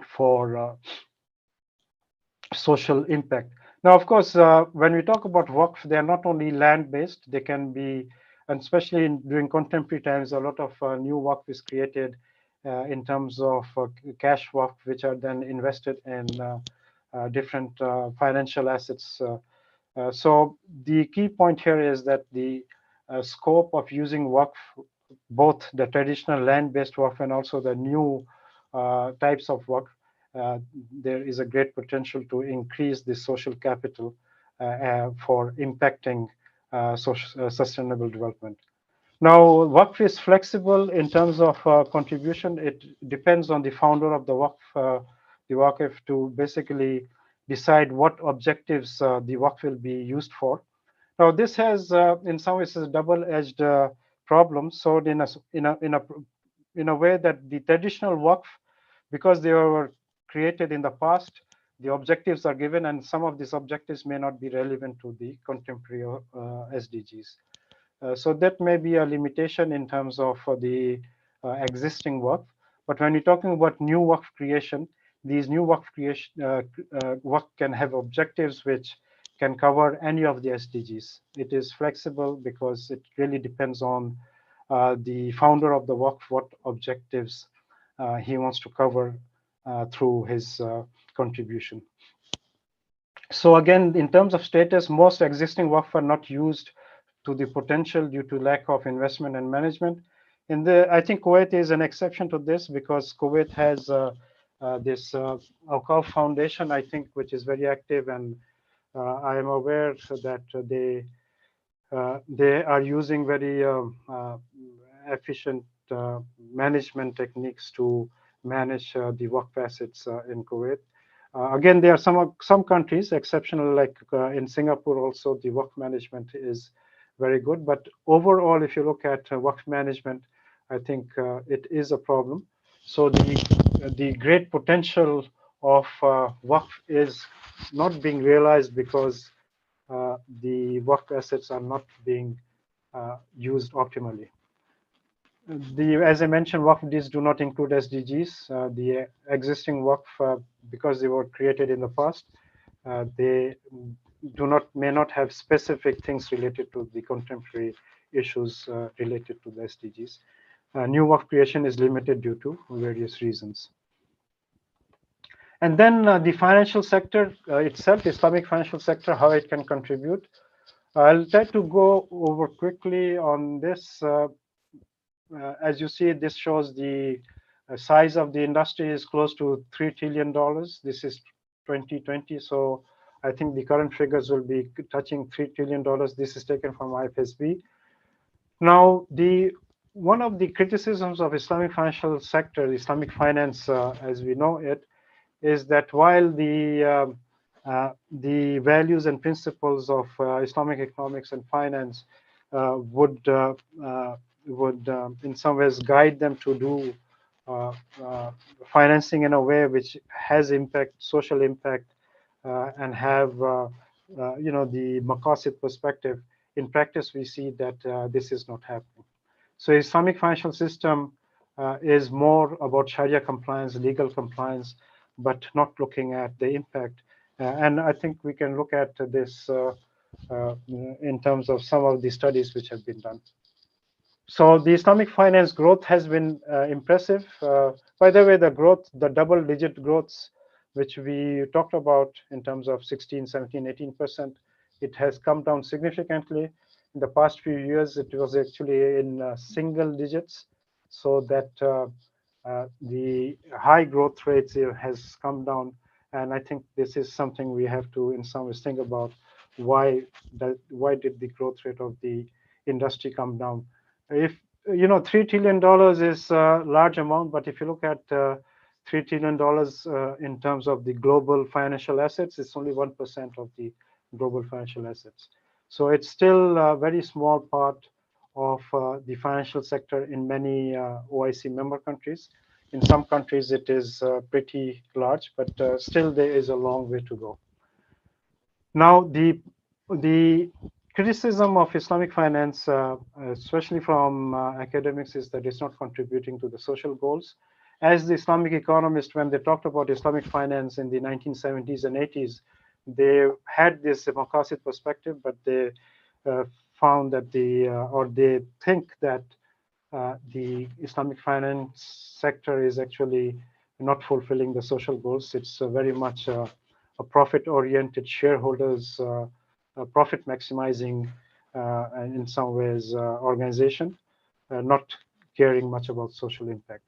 for social impact. Now, of course, when we talk about Waqf, they are not only land-based, they can be, and especially during contemporary times, a lot of new Waqf is created in terms of cash Waqf, which are then invested in different financial assets. So the key point here is that the scope of using Waqf, both the traditional land-based Waqf and also the new types of Waqf, there is a great potential to increase the social capital for impacting sustainable development. Now, Waqf is flexible in terms of contribution. It depends on the founder of the Waqf to basically decide what objectives the Waqf will be used for. Now, this has, in some ways, a double-edged problem. So, in a way that the traditional Waqf, because they were created in the past, the objectives are given, and some of these objectives may not be relevant to the contemporary SDGs. So that may be a limitation in terms of the existing work. But when you're talking about new work creation, these new work creation work can have objectives which can cover any of the SDGs. It is flexible because it really depends on the founder of the work, what objectives he wants to cover through his contribution. So again, in terms of status, most existing work are not used to the potential due to lack of investment and management. I think Kuwait is an exception to this because Kuwait has this Awqaf Foundation, I think, which is very active, and I am aware that they are using very efficient management techniques to manage the work assets in Kuwait. Again, there are some countries exceptional, like in Singapore also, the work management is very good. But overall, if you look at work management, I think it is a problem. So the great potential of work is not being realized because the work assets are not being used optimally. As I mentioned, WACFs do not include SDGs. The existing WACF, because they were created in the past, they may not have specific things related to the contemporary issues related to the SDGs. New WACF creation is limited due to various reasons. And then the financial sector itself, Islamic financial sector, how it can contribute. I'll try to go over quickly on this. As you see, this shows the size of the industry is close to $3 trillion. This is 2020, so I think the current figures will be touching $3 trillion. This is taken from IFSB. Now, one of the criticisms of Islamic financial sector, Islamic finance as we know it, is that while the values and principles of Islamic economics and finance would in some ways guide them to do financing in a way which has impact, social impact, and have the maqasid perspective. In practice, we see that this is not happening. So Islamic financial system is more about Sharia compliance, legal compliance, but not looking at the impact. And I think we can look at this in terms of some of the studies which have been done. So the Islamic finance growth has been impressive. By the way, the growth, the double-digit growths, which we talked about in terms of 16, 17, 18%, it has come down significantly. In the past few years, it was actually in single digits, so that the high growth rates has come down. And I think this is something we have to, in some ways, think about why did the growth rate of the industry come down? If $3 trillion is a large amount, but if you look at $3 trillion in terms of the global financial assets, it's only 1% of the global financial assets. So it's still a very small part of the financial sector in many OIC member countries. In some countries, it is pretty large, but still there is a long way to go. Now, the criticism of Islamic finance, especially from academics, is that it's not contributing to the social goals. As the Islamic economists, when they talked about Islamic finance in the 1970s and 80s, they had this maqasid perspective, but they found that they think that the Islamic finance sector is actually not fulfilling the social goals. It's very much a profit-oriented shareholders, profit maximizing, and in some ways organization, not caring much about social impact.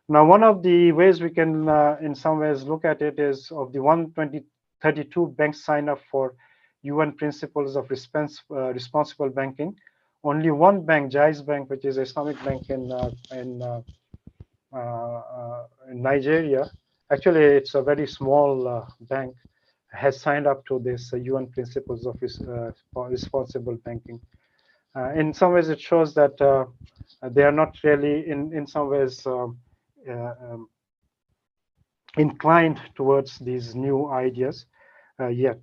Now, one of the ways we can, in some ways, look at it is of the 132 banks sign up for UN principles of responsible banking. Only one bank, Jais Bank, which is Islamic bank in Nigeria, actually it's a very small bank, has signed up to this UN principles of responsible banking. In some ways, it shows that they are not really, in some ways, inclined towards these new ideas yet.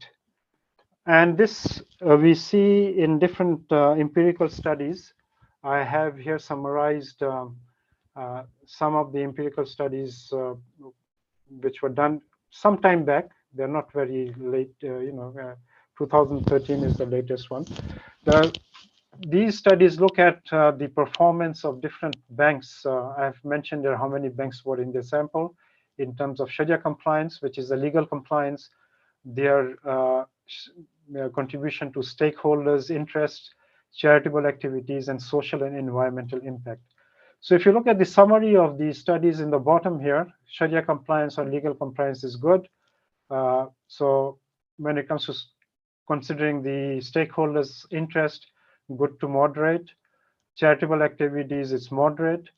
And this we see in different empirical studies. I have here summarized some of the empirical studies which were done some time back. They're not very late, 2013 is the latest one. These studies look at the performance of different banks. I've mentioned there how many banks were in the sample in terms of Sharia compliance, which is the legal compliance, their contribution to stakeholders' interests, charitable activities, and social and environmental impact. So if you look at the summary of the studies in the bottom here, Sharia compliance or legal compliance is good. So when it comes to considering the stakeholders' interest, good to moderate. Charitable activities, it's moderate.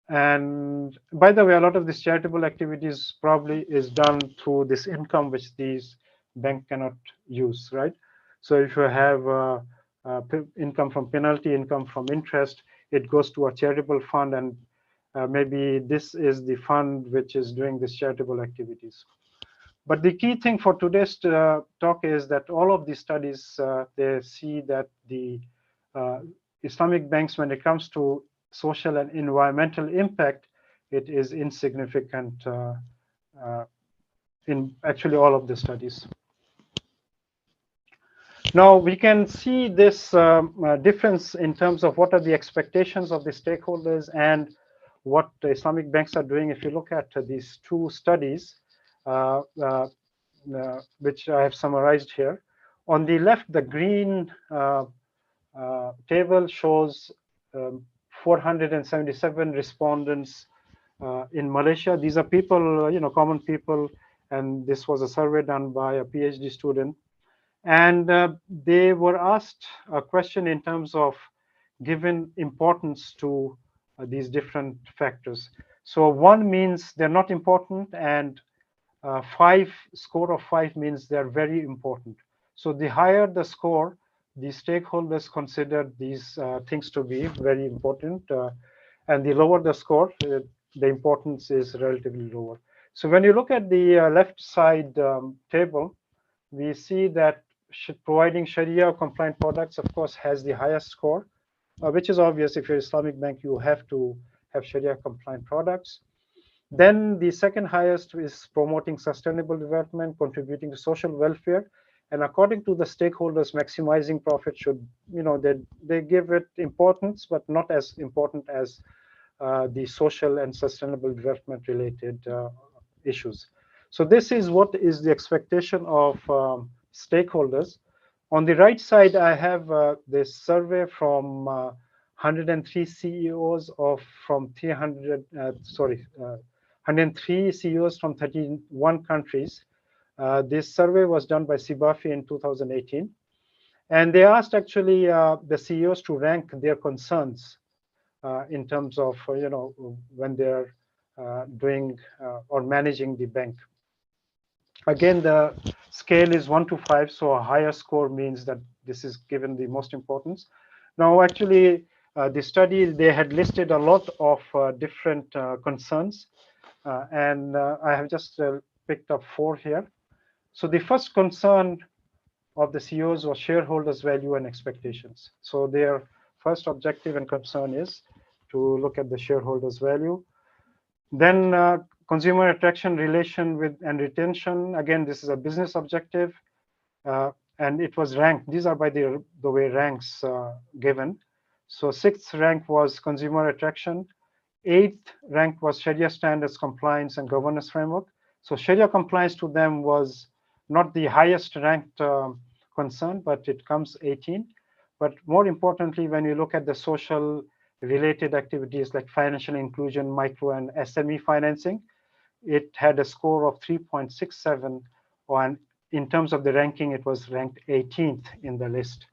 And by the way, a lot of these charitable activities probably is done through this income which these bank cannot use, right? So if you have income from penalty, income from interest, it goes to a charitable fund, and maybe this is the fund which is doing these charitable activities. But the key thing for today's talk is that all of these studies, they see that the Islamic banks, when it comes to social and environmental impact, it is insignificant in actually all of the studies. Now we can see this difference in terms of what are the expectations of the stakeholders and what the Islamic banks are doing. If you look at these two studies, which I have summarized here. On the left, the green table shows 477 respondents in Malaysia. These are people, common people, and this was a survey done by a PhD student. And they were asked a question in terms of given importance to these different factors. So 1 means they're not important, and 5 score of 5 means they're very important. So the higher the score, the stakeholders consider these things to be very important, and the lower the score, the importance is relatively lower. So when you look at the left side table, we see that providing Sharia compliant products, of course, has the highest score, which is obvious. If you're an Islamic bank, you have to have Sharia compliant products. Then the second highest is promoting sustainable development, contributing to social welfare. And according to the stakeholders, maximizing profit should, they give it importance, but not as important as the social and sustainable development related issues. So this is what is the expectation of stakeholders. On the right side, I have this survey from 103 CEOs from 103 CEOs from 31 countries. This survey was done by Sibafi in 2018. And they asked actually the CEOs to rank their concerns in terms of, when they're doing or managing the bank. Again, the scale is 1 to 5, so a higher score means that this is given the most importance. Now, actually, the study, they had listed a lot of different concerns. And I have just picked up 4 here. So the first concern of the CEOs was shareholders' value and expectations. So their first objective and concern is to look at the shareholders' value. Then consumer attraction, relation with and retention. Again, this is a business objective, and it was ranked. These are by the way ranks given. So 6th rank was consumer attraction. 8th rank was Sharia standards compliance and governance framework. So Sharia compliance to them was not the highest ranked concern, but it comes 18th. But more importantly, when you look at the social related activities like financial inclusion, micro and SME financing, it had a score of 3.67, and in terms of the ranking, it was ranked 18th in the list.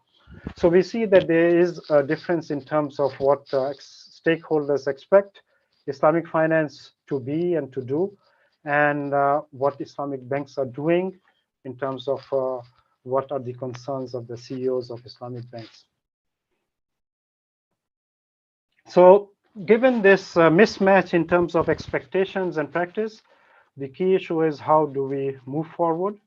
So we see that there is a difference in terms of what stakeholders expect Islamic finance to be and to do, and what Islamic banks are doing in terms of what are the concerns of the CEOs of Islamic banks. So given this mismatch in terms of expectations and practice, the key issue is how do we move forward,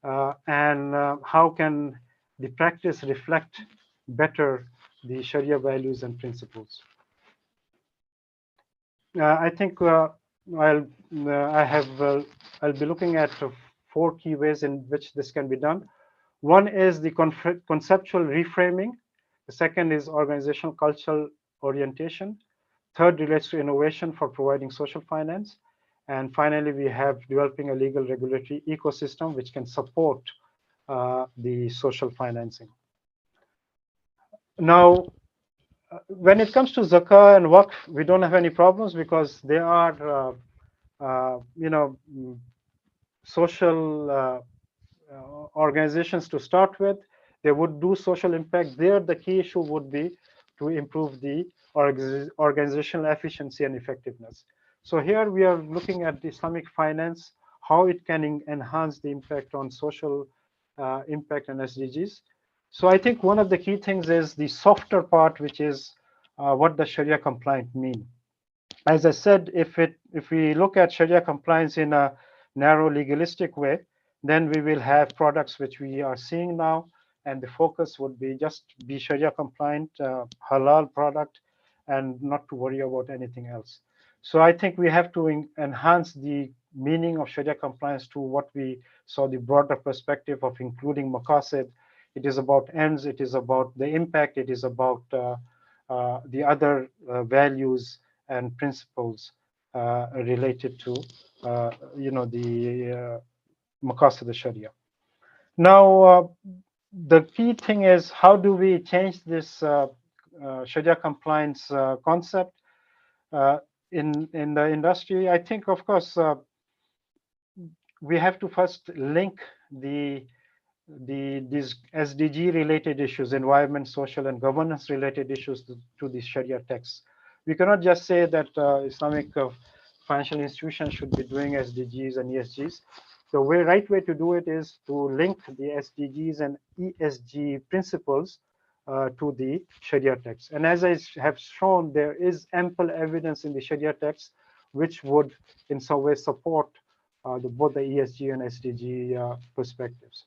and how can the practice reflect better the Sharia values and principles. I think I'll be looking at 4 key ways in which this can be done. One is the conceptual reframing. The second is organizational cultural orientation. Third relates to innovation for providing social finance. And finally, we have developing a legal regulatory ecosystem which can support the social financing. Now, when it comes to zakah and waqf, we don't have any problems because they are, social organizations to start with. They would do social impact. There, the key issue would be to improve the organizational efficiency and effectiveness. So here we are looking at Islamic finance, how it can enhance the impact on social impact and SDGs. So I think one of the key things is the softer part, which is what does Sharia compliant mean? As I said, if we look at Sharia compliance in a narrow legalistic way, then we will have products which we are seeing now, and the focus would be just be Sharia compliant, halal product, and not to worry about anything else. So I think we have to enhance the meaning of Sharia compliance to what we saw, the broader perspective of including maqasid. It is about ends, it is about the impact, it is about the other values and principles related to the maqasid al-Sharia. Now, the key thing is how do we change this Sharia compliance concept in the industry? I think, of course, we have to first link these SDG related issues, environment, social, and governance related issues to the Sharia texts. We cannot just say that Islamic financial institutions should be doing SDGs and ESGs. The right way to do it is to link the SDGs and ESG principles to the Sharia text. And as I have shown, there is ample evidence in the Sharia text which would in some way support both the ESG and SDG perspectives.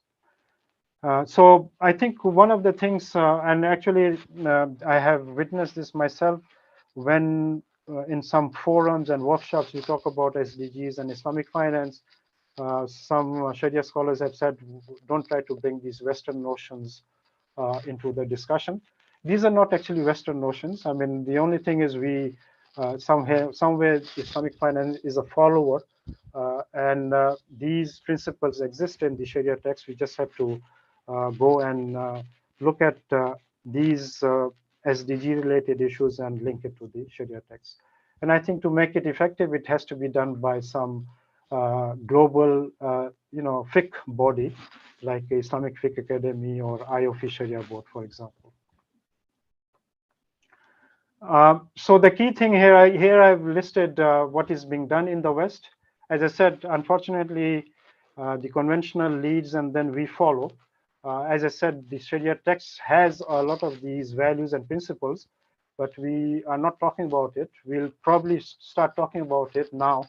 So I think one of the things, and actually I have witnessed this myself, when in some forums and workshops we talk about SDGs and Islamic finance, some Sharia scholars have said, don't try to bring these Western notions into the discussion. These are not actually Western notions. I mean, the only thing is we somewhere Islamic finance is a follower, and these principles exist in the Sharia text. We just have to go and look at these SDG related issues and link it to the Sharia text. And I think to make it effective, it has to be done by some global, fiqh body like Islamic Fiqh Academy or IOF Sharia Board, for example. So the key thing here, I've listed what is being done in the West. As I said, unfortunately, the conventional leads and then we follow. As I said, the Sharia text has a lot of these values and principles, but we are not talking about it. We'll probably start talking about it now.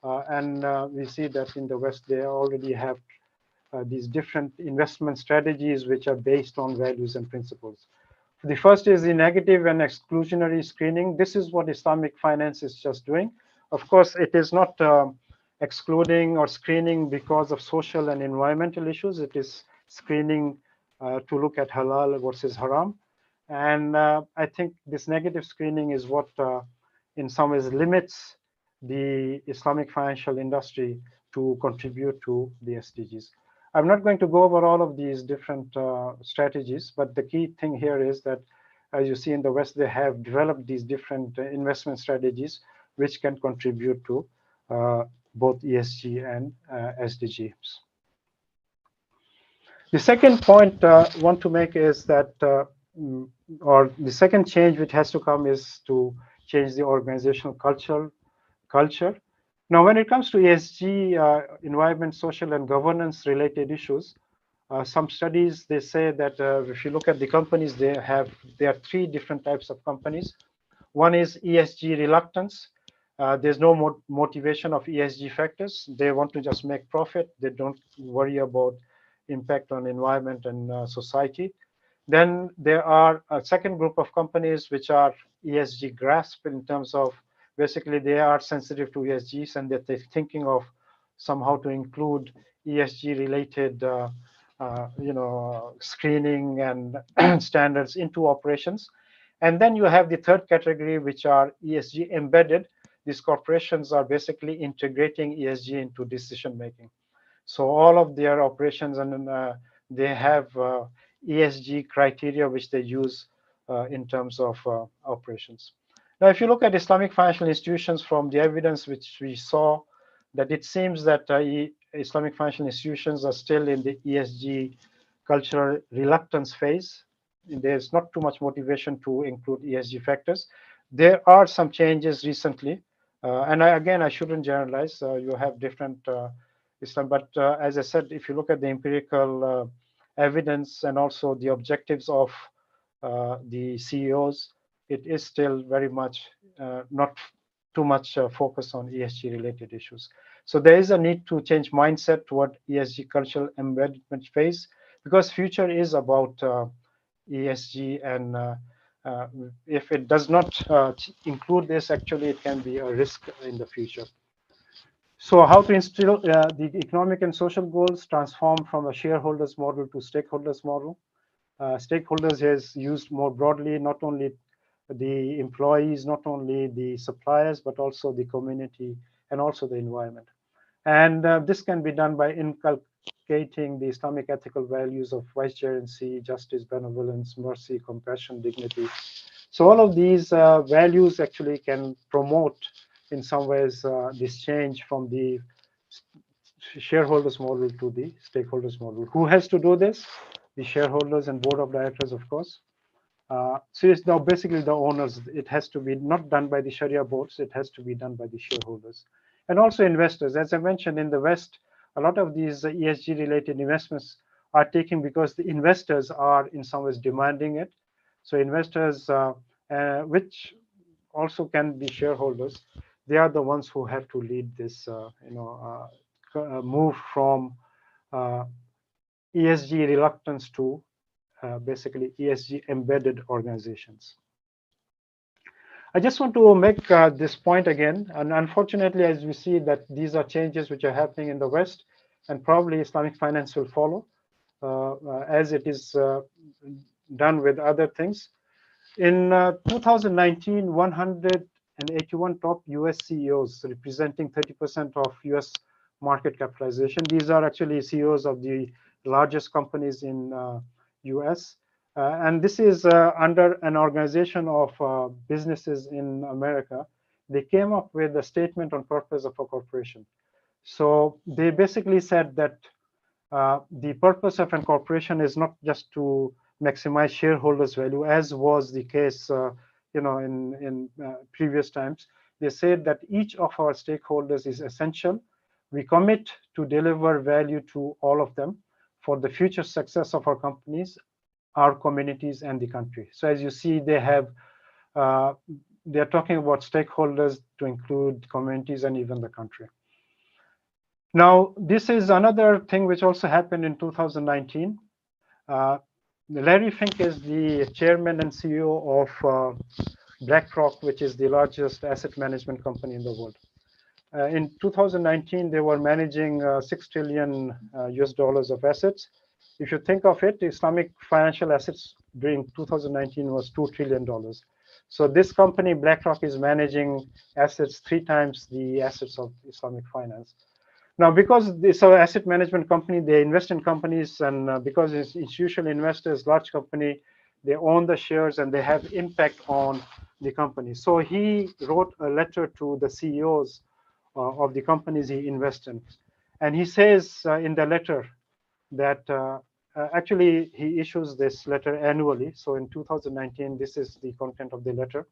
And we see that in the West, they already have these different investment strategies which are based on values and principles. The first is the negative and exclusionary screening. This is what Islamic finance is just doing. Of course, it is not excluding or screening because of social and environmental issues. It is screening to look at halal versus haram. And I think this negative screening is what in some ways limits the Islamic financial industry to contribute to the SDGs. I'm not going to go over all of these different strategies, but the key thing here is that, as you see in the West, they have developed these different investment strategies which can contribute to both ESG and SDGs. The second point I want to make is that, or the second change which has to come is to change the organizational culture. Now, when it comes to ESG, environment, social, and governance related issues, some studies, they say that if you look at the companies, there are 3 different types of companies. One is ESG reluctance. There's no motivation of ESG factors. They want to just make profit. They don't worry about impact on environment and society. Then there are a second group of companies which are ESG grasp in terms of basically they are sensitive to ESGs and that they're thinking of somehow to include ESG related screening and standards into operations. And then you have the third category, which are ESG embedded. These corporations are basically integrating ESG into decision making. So all of their operations and they have ESG criteria which they use in terms of operations. Now, if you look at Islamic financial institutions from the evidence which we saw, that it seems that Islamic financial institutions are still in the ESG cultural reluctance phase. There's not too much motivation to include ESG factors. There are some changes recently, and again, I shouldn't generalize. You have different Islam, but as I said, if you look at the empirical evidence and also the objectives of the CEOs, it is still very much not too much focus on ESG related issues. So there is a need to change mindset toward ESG cultural embedment phase, because future is about ESG, and if it does not include this, actually it can be a risk in the future. So how to instill the economic and social goals, transform from a shareholders model to stakeholders model. Stakeholders is used more broadly, not only the employees, not only the suppliers, but also the community and also the environment. And this can be done by inculcating the Islamic ethical values of vicegerency, justice, benevolence, mercy, compassion, dignity. So all of these values actually can promote in some ways this change from the shareholders model to the stakeholders model. Who has to do this? The shareholders and board of directors, of course. So it's now basically the owners. It has to be not done by the Sharia boards. It has to be done by the shareholders. And also investors. As I mentioned, in the West, a lot of these ESG related investments are taken because the investors are in some ways demanding it. So investors, which also can be shareholders, they are the ones who have to lead this move from ESG reluctance to basically ESG embedded organizations. I just want to make this point again, and unfortunately, as we see that these are changes which are happening in the West, and probably Islamic finance will follow, as it is done with other things. In 2019, 181 top US CEOs representing 30% of US market capitalization. These are actually CEOs of the largest companies in US. And this is under an organization of businesses in America. They came up with a statement on purpose of a corporation. So they basically said that the purpose of a corporation is not just to maximize shareholders' value, as was the case in previous times. They said that each of our stakeholders is essential. We commit to deliver value to all of them for the future success of our companies, our communities, and the country. So as you see, they're talking about stakeholders to include communities and even the country. Now, this is another thing which also happened in 2019. Larry Fink is the chairman and CEO of BlackRock, which is the largest asset management company in the world. In 2019, they were managing $6 trillion US dollars of assets. If you think of it, Islamic financial assets during 2019 was $2 trillion. So this company, BlackRock, is managing assets 3 times the assets of Islamic finance. Now, because it's an asset management company, they invest in companies, and because it's institutional investors, large company, they own the shares and they have impact on the company. So he wrote a letter to the CEOs of the companies he invests in. And he says in the letter that actually he issues this letter annually. So in 2019, this is the content of the letter.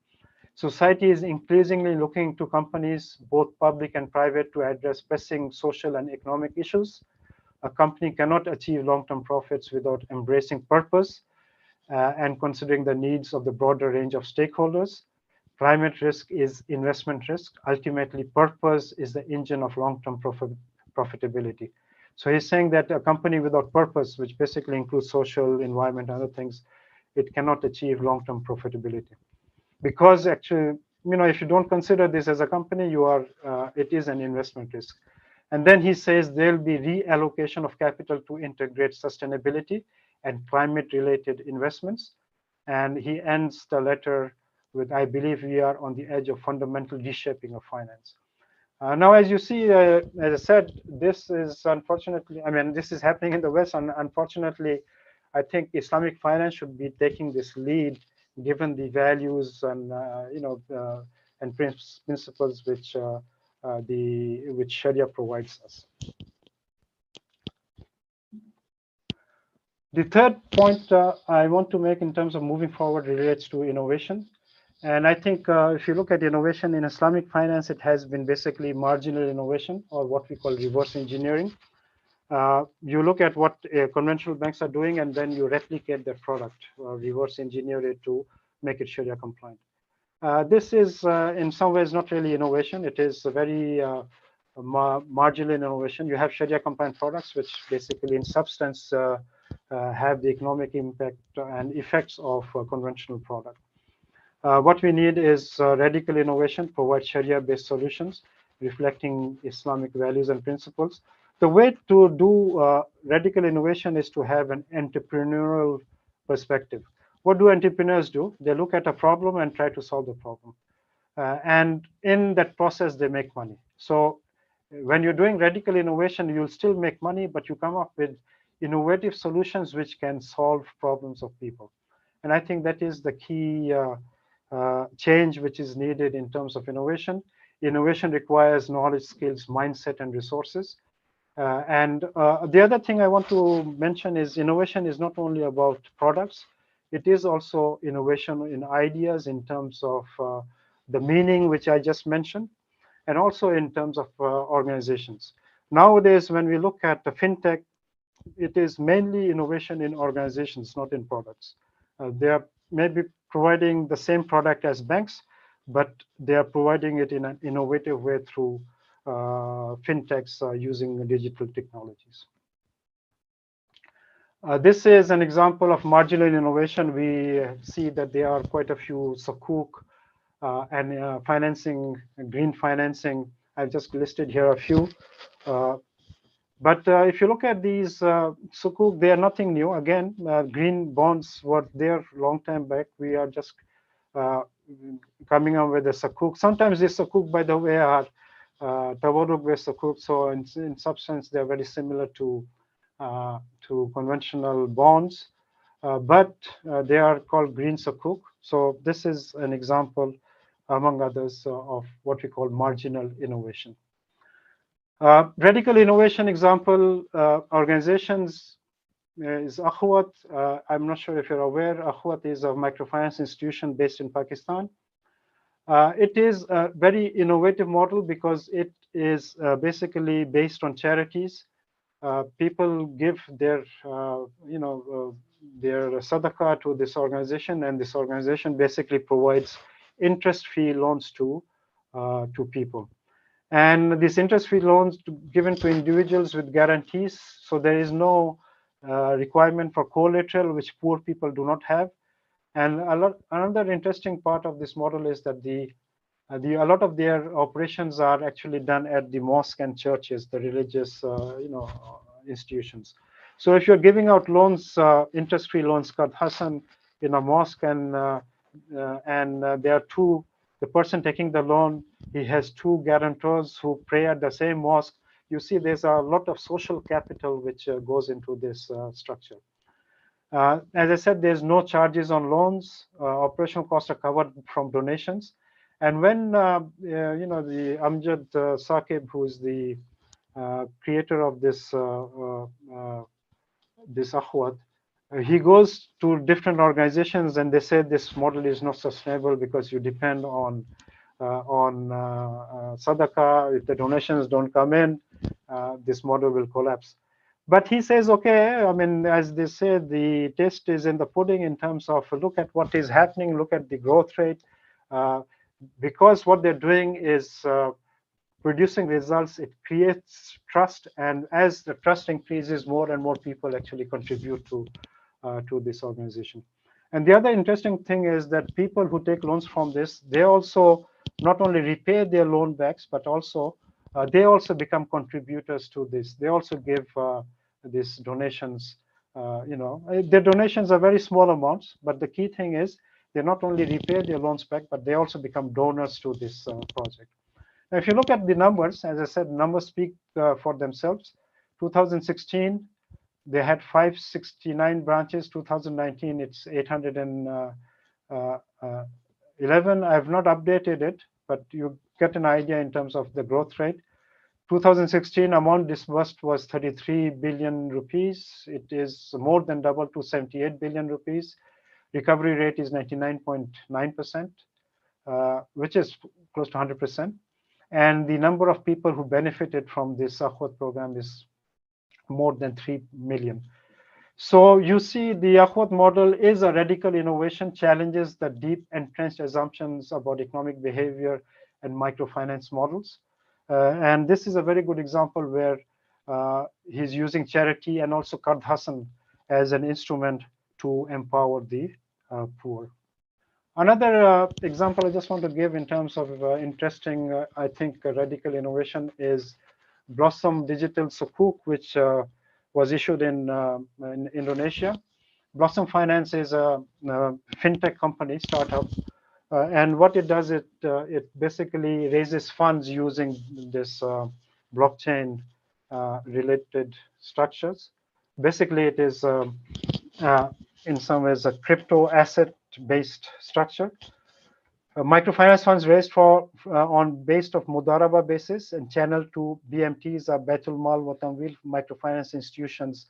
Society is increasingly looking to companies, both public and private, to address pressing social and economic issues. A company cannot achieve long-term profits without embracing purpose and considering the needs of the broader range of stakeholders. climate risk is investment risk. Ultimately, purpose is the engine of long-term profitability. So he's saying that a company without purpose, which basically includes social, environment, other things, it cannot achieve long-term profitability. Because actually, if you don't consider this as a company, it is an investment risk. And then he says there'll be reallocation of capital to integrate sustainability and climate-related investments. And he ends the letter with, I believe we are on the edge of fundamental reshaping of finance. Now, as you see, as I said, this is unfortunately, this is happening in the West, and unfortunately, I think Islamic finance should be taking this lead, given the values and and principles which Sharia provides us. The third point I want to make in terms of moving forward relates to innovation. And I think if you look at innovation in Islamic finance, it has been basically marginal innovation, or what we call reverse engineering. You look at what conventional banks are doing, and then you replicate their product, reverse engineer it to make it Sharia compliant. This is in some ways not really innovation. It is a very marginal innovation. You have Sharia compliant products, which basically in substance have the economic impact and effects of a conventional product. What we need is radical innovation, provide Sharia-based solutions reflecting Islamic values and principles. The way to do radical innovation is to have an entrepreneurial perspective. What do entrepreneurs do? They look at a problem and try to solve the problem. And in that process, they make money. So when you're doing radical innovation, you'll still make money, but you come up with innovative solutions which can solve problems of people. And I think that is the key change which is needed in terms of innovation. Innovation requires knowledge, skills, mindset, and resources. And the other thing I want to mention is innovation is not only about products, it is also innovation in ideas in terms of the meaning which I just mentioned, and also in terms of organizations. Nowadays, when we look at the fintech, it is mainly innovation in organizations, not in products. They are maybe providing the same product as banks, but they are providing it in an innovative way through fintechs using digital technologies. This is an example of marginal innovation. We see that there are quite a few sukuk and financing, green financing. I've just listed here a few. But if you look at these sukuk, they are nothing new. Again, green bonds were there long time back. We are just coming up with the sukuk. Sometimes these sukuk, by the way, are tawarruk-based sukuk. So in substance, they are very similar to conventional bonds, but they are called green sukuk. So this is an example, among others, of what we call marginal innovation. Radical innovation example, organizations is Ahwat. I'm not sure if you're aware, Ahwat is a microfinance institution based in Pakistan. It is a very innovative model because it is basically based on charities. People give their, their sadaqah to this organization, and this organization basically provides interest-free loans to people. And these interest-free loans given to individuals with guarantees, so there is no requirement for collateral, which poor people do not have. And another interesting part of this model is that a lot of their operations are actually done at the mosque and churches, the religious, institutions. So if you're giving out loans, interest-free loans, Qard Hasan, in a mosque, and there are two. The person taking the loan, he has two guarantors who pray at the same mosque. You see, there's a lot of social capital which goes into this structure. As I said, there's no charges on loans. Operational costs are covered from donations. And when the Amjad Saqib, who is the creator of this this Ahwat, he goes to different organizations and they say this model is not sustainable because you depend on sadaqah. If the donations don't come in, this model will collapse. But he says, okay, as they say, the taste is in the pudding in terms of look at what is happening, look at the growth rate. because what they're doing is producing results, it creates trust, and as the trust increases, more and more people actually contribute to this organization. And the other interesting thing is that people who take loans from this, they also not only repay their loan backs, but also they also become contributors to this. They also give these donations. Their donations are very small amounts, but the key thing is they not only repay their loans back, but they also become donors to this project. Now, if you look at the numbers, as I said, numbers speak for themselves. 2016, they had 569 branches. 2019, it's 811. I have not updated it, but you get an idea in terms of the growth rate. 2016 amount disbursed was 33 billion rupees. It is more than double to 78 billion rupees. Recovery rate is 99.9%, which is close to 100%. And the number of people who benefited from this Akhwat program is more than 3 million. So you see, the Akhwat model is a radical innovation, challenges the deep entrenched assumptions about economic behavior and microfinance models. And this is a very good example where he's using charity and also Qard Hasan as an instrument to empower the poor. Another example I just want to give in terms of interesting, I think, radical innovation is Blossom Digital Sukuk, which was issued in Indonesia. Blossom Finance is a fintech company, startup, and what it does, it basically raises funds using this blockchain related structures. Basically, it is in some ways a crypto asset based structure. Microfinance funds raised on based of Mudaraba basis and channeled to BMTs, Baitul Mal wa Tamwil microfinance institutions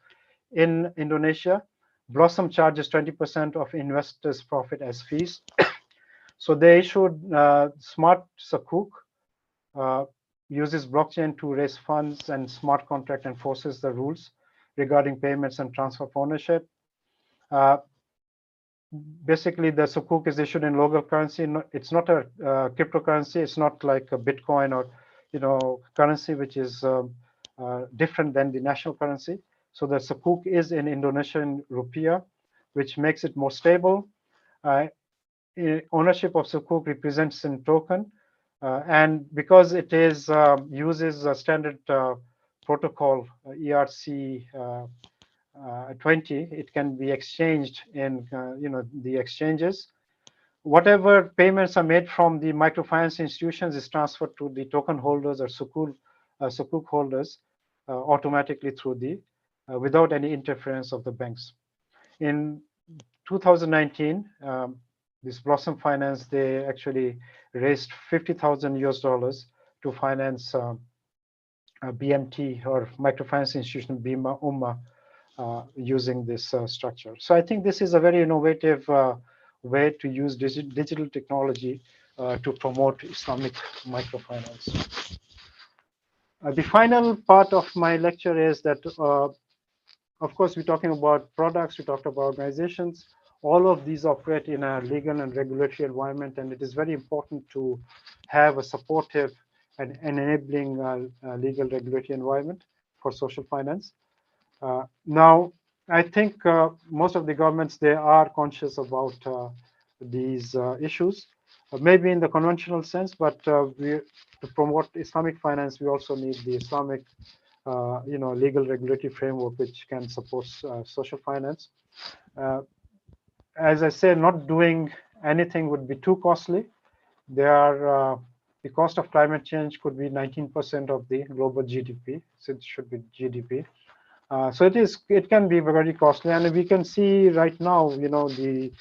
in Indonesia. Blossom charges 20% of investors' profit as fees. So they issued Smart Sukuk, uses blockchain to raise funds, and smart contract enforces the rules regarding payments and transfer of ownership. Basically, the Sukuk is issued in local currency. It's not a cryptocurrency. It's not like a Bitcoin or currency which is different than the national currency. So the Sukuk is in Indonesian rupiah, which makes it more stable. Ownership of Sukuk represents in token, and because it is uses a standard protocol ERC 20, it can be exchanged in the exchanges. Whatever payments are made from the microfinance institutions is transferred to the token holders or Sukuk holders automatically through the without any interference of the banks. In 2019, this Blossom Finance, they actually raised $50,000 to finance BMT or microfinance institution Bima Ummah using this structure. So I think this is a very innovative way to use digital technology to promote Islamic microfinance. The final part of my lecture is that, of course, we're talking about products, we talked about organizations. All of these operate in a legal and regulatory environment, and it is very important to have a supportive and enabling legal regulatory environment for social finance. Now, I think most of the governments, they are conscious about these issues, maybe in the conventional sense, but to promote Islamic finance, we also need the Islamic legal regulatory framework which can support social finance. As I say, not doing anything would be too costly. The cost of climate change could be 19% of the global GDP, so it should be GDP. So it can be very costly, and we can see right now, the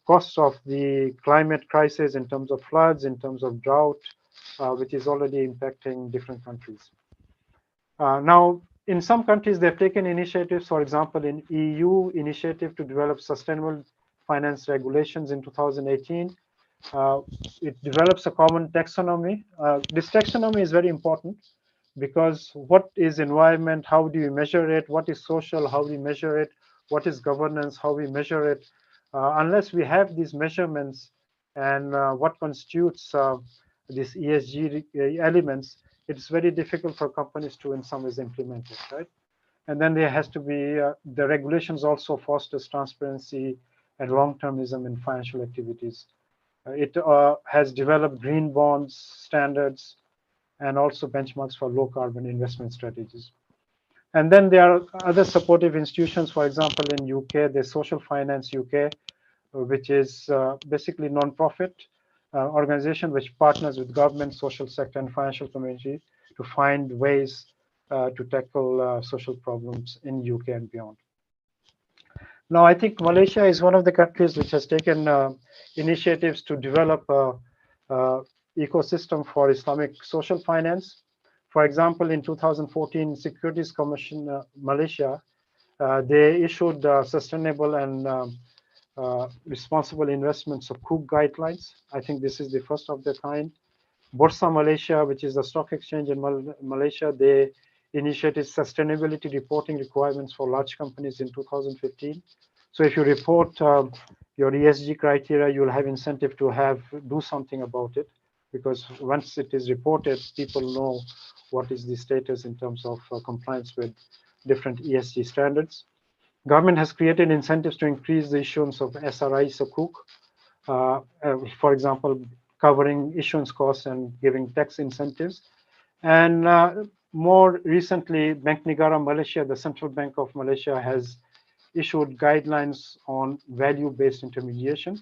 costs of the climate crisis in terms of floods, in terms of drought, which is already impacting different countries. Now, in some countries, they've taken initiatives. For example, in EU initiative to develop sustainable finance regulations in 2018, it develops a common taxonomy. This taxonomy is very important because what is environment, how do you measure it, what is social, how we measure it, what is governance, how we measure it. Unless we have these measurements, and what constitutes these ESG elements, it's very difficult for companies to in some ways implement it, right? And then there has to be, the regulations also fosters transparency and long-termism in financial activities. It has developed green bonds standards and also benchmarks for low carbon investment strategies. And then there are other supportive institutions. For example, in UK, there's Social Finance UK, which is basically non-profit organization which partners with government, social sector, and financial community to find ways to tackle social problems in UK and beyond. Now, I think Malaysia is one of the countries which has taken initiatives to develop a ecosystem for Islamic social finance. For example, in 2014, Securities Commission Malaysia, they issued sustainable and responsible investments of Cook guidelines. I think this is the first of the kind. Bursa Malaysia, which is the stock exchange in Malaysia, they initiated sustainability reporting requirements for large companies in 2015. So if you report your ESG criteria, you'll have incentive to do something about it, because once it is reported, people know what is the status in terms of compliance with different ESG standards. Government has created incentives to increase the issuance of SRIs or Cook, for example, covering issuance costs and giving tax incentives. And more recently, Bank Negara Malaysia, the Central Bank of Malaysia, has issued guidelines on value-based intermediation,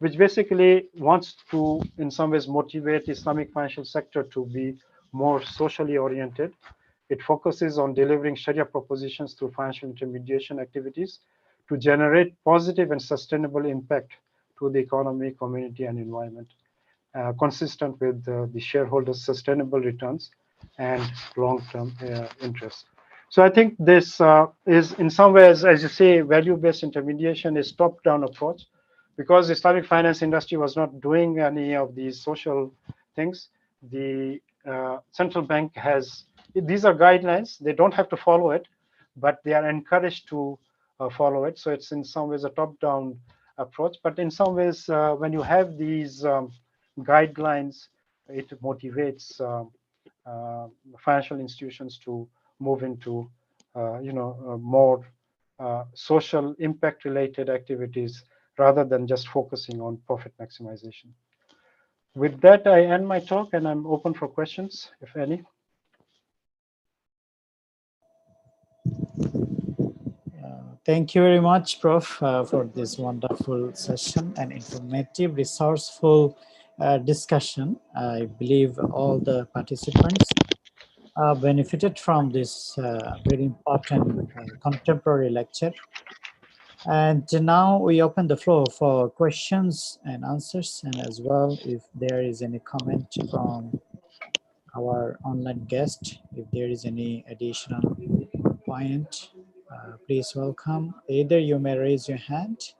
which basically wants to, in some ways, motivate the Islamic financial sector to be more socially oriented. It focuses on delivering Sharia propositions through financial intermediation activities to generate positive and sustainable impact to the economy, community, and environment, consistent with the shareholders' sustainable returns and long-term interests. So I think this is, in some ways, as you say, value-based intermediation is top-down approach, because the Islamic finance industry was not doing any of these social things. The central bank has, these are guidelines, they don't have to follow it, but they are encouraged to follow it. So it's in some ways a top-down approach, but in some ways, when you have these guidelines, it motivates financial institutions to move into more social impact related activities rather than just focusing on profit maximization. With that, I end my talk and I'm open for questions, if any. Thank you very much, Prof, for this wonderful session and informative, resourceful discussion. I believe all the participants benefited from this very important contemporary lecture. And now we open the floor for questions and answers, and as well, if there is any comment from our online guest, if there is any additional point, please welcome. Either you may raise your hand,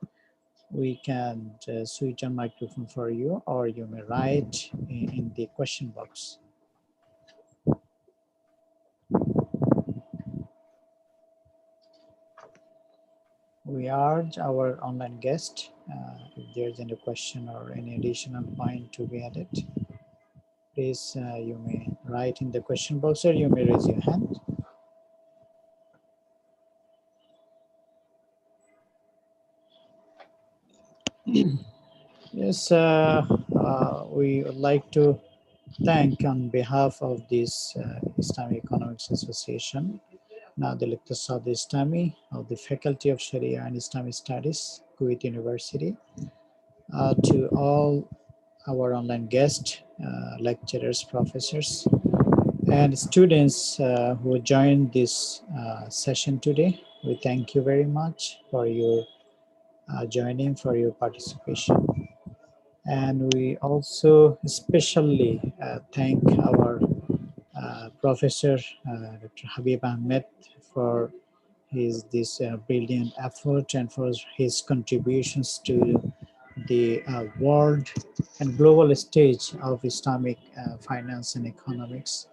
we can switch on microphone for you, or you may write in the question box. We urge our online guest, if there's any question or any additional point to be added, please you may write in the question box, or you may raise your hand. Yes, we would like to thank on behalf of this Islamic Economics Association, now the Iqtisad Islami of the Faculty of Sharia and Islamic Studies, Kuwait University, to all our online guests, lecturers, professors, and students who joined this session today. We thank you very much for your joining, for your participation. And we also especially thank our Professor Dr. Habib Ahmed for this brilliant effort and for his contributions to the world and global stage of Islamic finance and economics.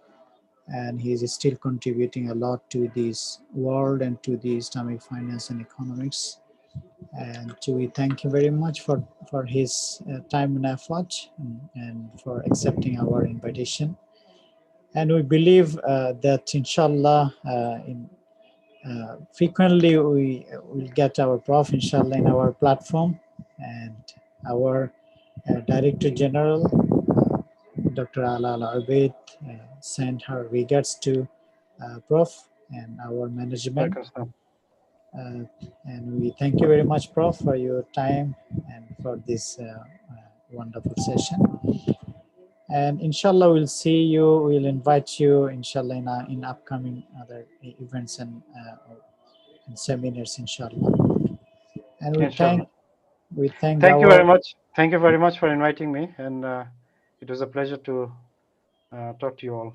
And he is still contributing a lot to this world and to the Islamic finance and economics. And we thank him very much for his time and effort, and for accepting our invitation. And we believe that inshallah, frequently we will get our Prof inshallah in our platform, and our Director General, Dr. Ala Al-Ubaid, send her regards to Prof and our management. And we thank you very much, Prof, for your time and for this wonderful session. And inshallah, we'll see you, we'll invite you, inshallah, in upcoming other events and seminars, inshallah. And we Inshallah. thank Thank you very much. Thank you very much for inviting me, and it was a pleasure to talk to you all.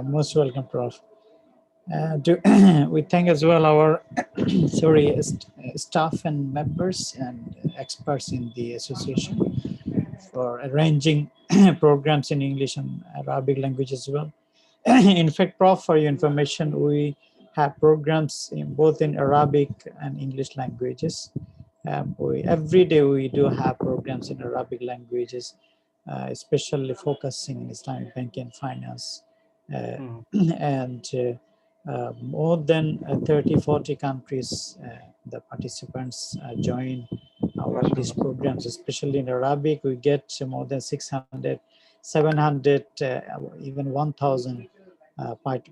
Most welcome, Prof. We thank as well our staff and members and experts in the association for arranging programs in English and Arabic language as well. In fact, Prof, for your information, we have programs in both in Arabic and English languages. Every day we do have programs in Arabic languages, especially focusing in Islamic banking and finance. And more than 30-40 countries, the participants join these programs, especially in Arabic. We get more than 600, 700, even 1,000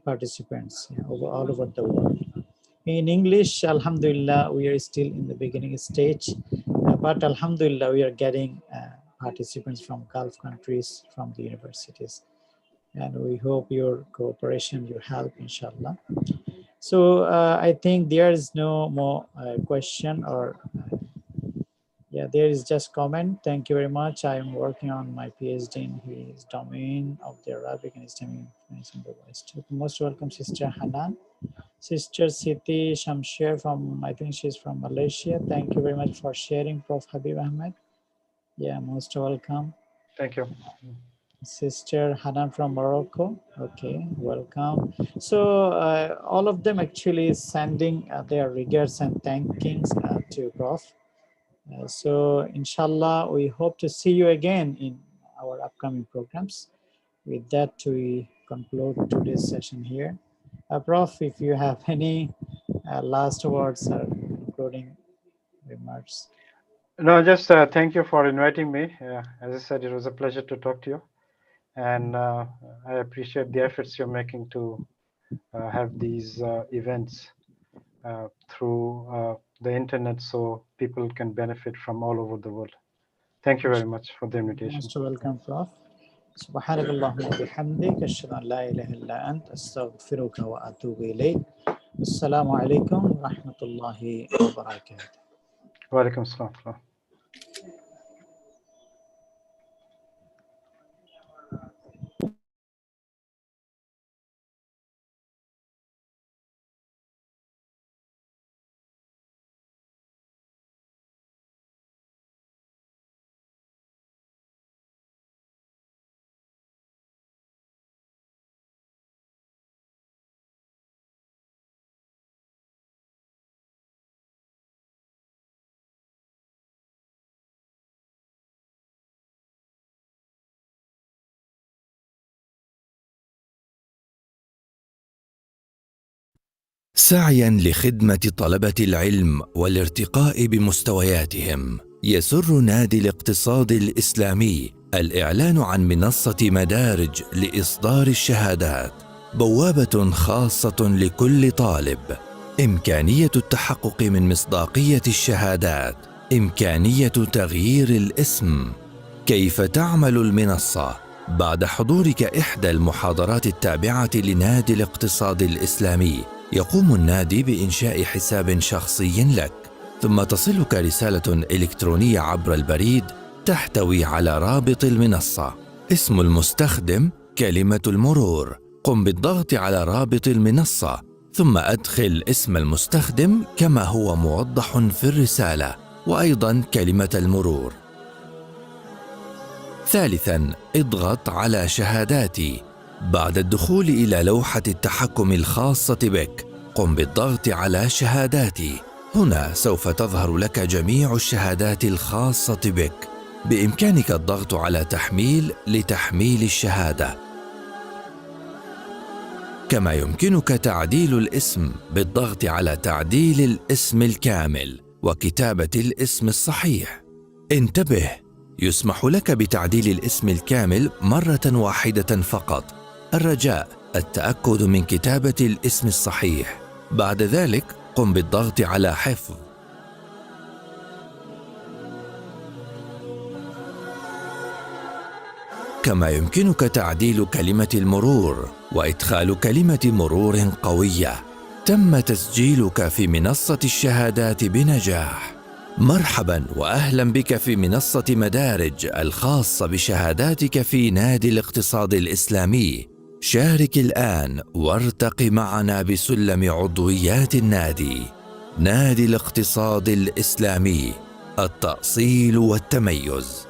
participants all over the world. In English, alhamdulillah, we are still in the beginning stage, but alhamdulillah, we are getting participants from Gulf countries, from the universities. And we hope your cooperation, your help, inshallah. So I think there is no more question, or yeah, there is just comment. Thank you very much. I am working on my PhD in his domain of the Arabic and Islamic information in the West. Most welcome, Sister Hanan. Sister Siti Shamsher from, I think she's from Malaysia. Thank you very much for sharing, Prof. Habib Ahmed. Yeah, most welcome. Thank you. Sister Hanan from Morocco. Okay, welcome. So all of them actually sending their regards and thankings to Prof. So inshallah, we hope to see you again in our upcoming programs. With that, we conclude today's session here. Prof, if you have any last words or concluding remarks. No, just thank you for inviting me. As I said, it was a pleasure to talk to you. And I appreciate the efforts you're making to have these events through the internet, so people can benefit from all over the world. Thank you very much for the invitation. Most welcome, Prof. سبحانك اللهم وبحمدك أشهد أن لا إله إلا أنت أستغفرك وأتوب إليك. السلام عليكم ورحمة الله وبركاته. وعليكم السلام. سعيا لخدمة طلبة العلم والارتقاء بمستوياتهم، يسر نادي الاقتصاد الإسلامي الإعلان عن منصة مدارج لإصدار الشهادات، بوابة خاصة لكل طالب. إمكانية التحقق من مصداقية الشهادات، إمكانية تغيير الاسم. كيف تعمل المنصة؟ بعد حضورك إحدى المحاضرات التابعة لنادي الاقتصاد الإسلامي، يقوم النادي بإنشاء حساب شخصي لك، ثم تصلك رسالة إلكترونية عبر البريد تحتوي على رابط المنصة. اسم المستخدم، كلمة المرور. قم بالضغط على رابط المنصة، ثم أدخل اسم المستخدم كما هو موضح في الرسالة، وأيضا كلمة المرور. ثالثا، اضغط على شهاداتي. بعد الدخول إلى لوحة التحكم الخاصة بك، قم بالضغط على شهاداتي، هنا سوف تظهر لك جميع الشهادات الخاصة بك. بإمكانك الضغط على تحميل لتحميل الشهادة. كما يمكنك تعديل الاسم بالضغط على تعديل الاسم الكامل وكتابة الاسم الصحيح. انتبه، يسمح لك بتعديل الاسم الكامل مرة واحدة فقط. الرجاء التأكد من كتابة الاسم الصحيح. بعد ذلك قم بالضغط على حفظ. كما يمكنك تعديل كلمة المرور وإدخال كلمة مرور قوية. تم تسجيلك في منصة الشهادات بنجاح. مرحبا وأهلا بك في منصة مدارج الخاصة بشهاداتك في نادي الاقتصاد الإسلامي. شارك الآن وارتق معنا بسلم عضويات النادي. نادي الاقتصاد الإسلامي، التأصيل والتميز.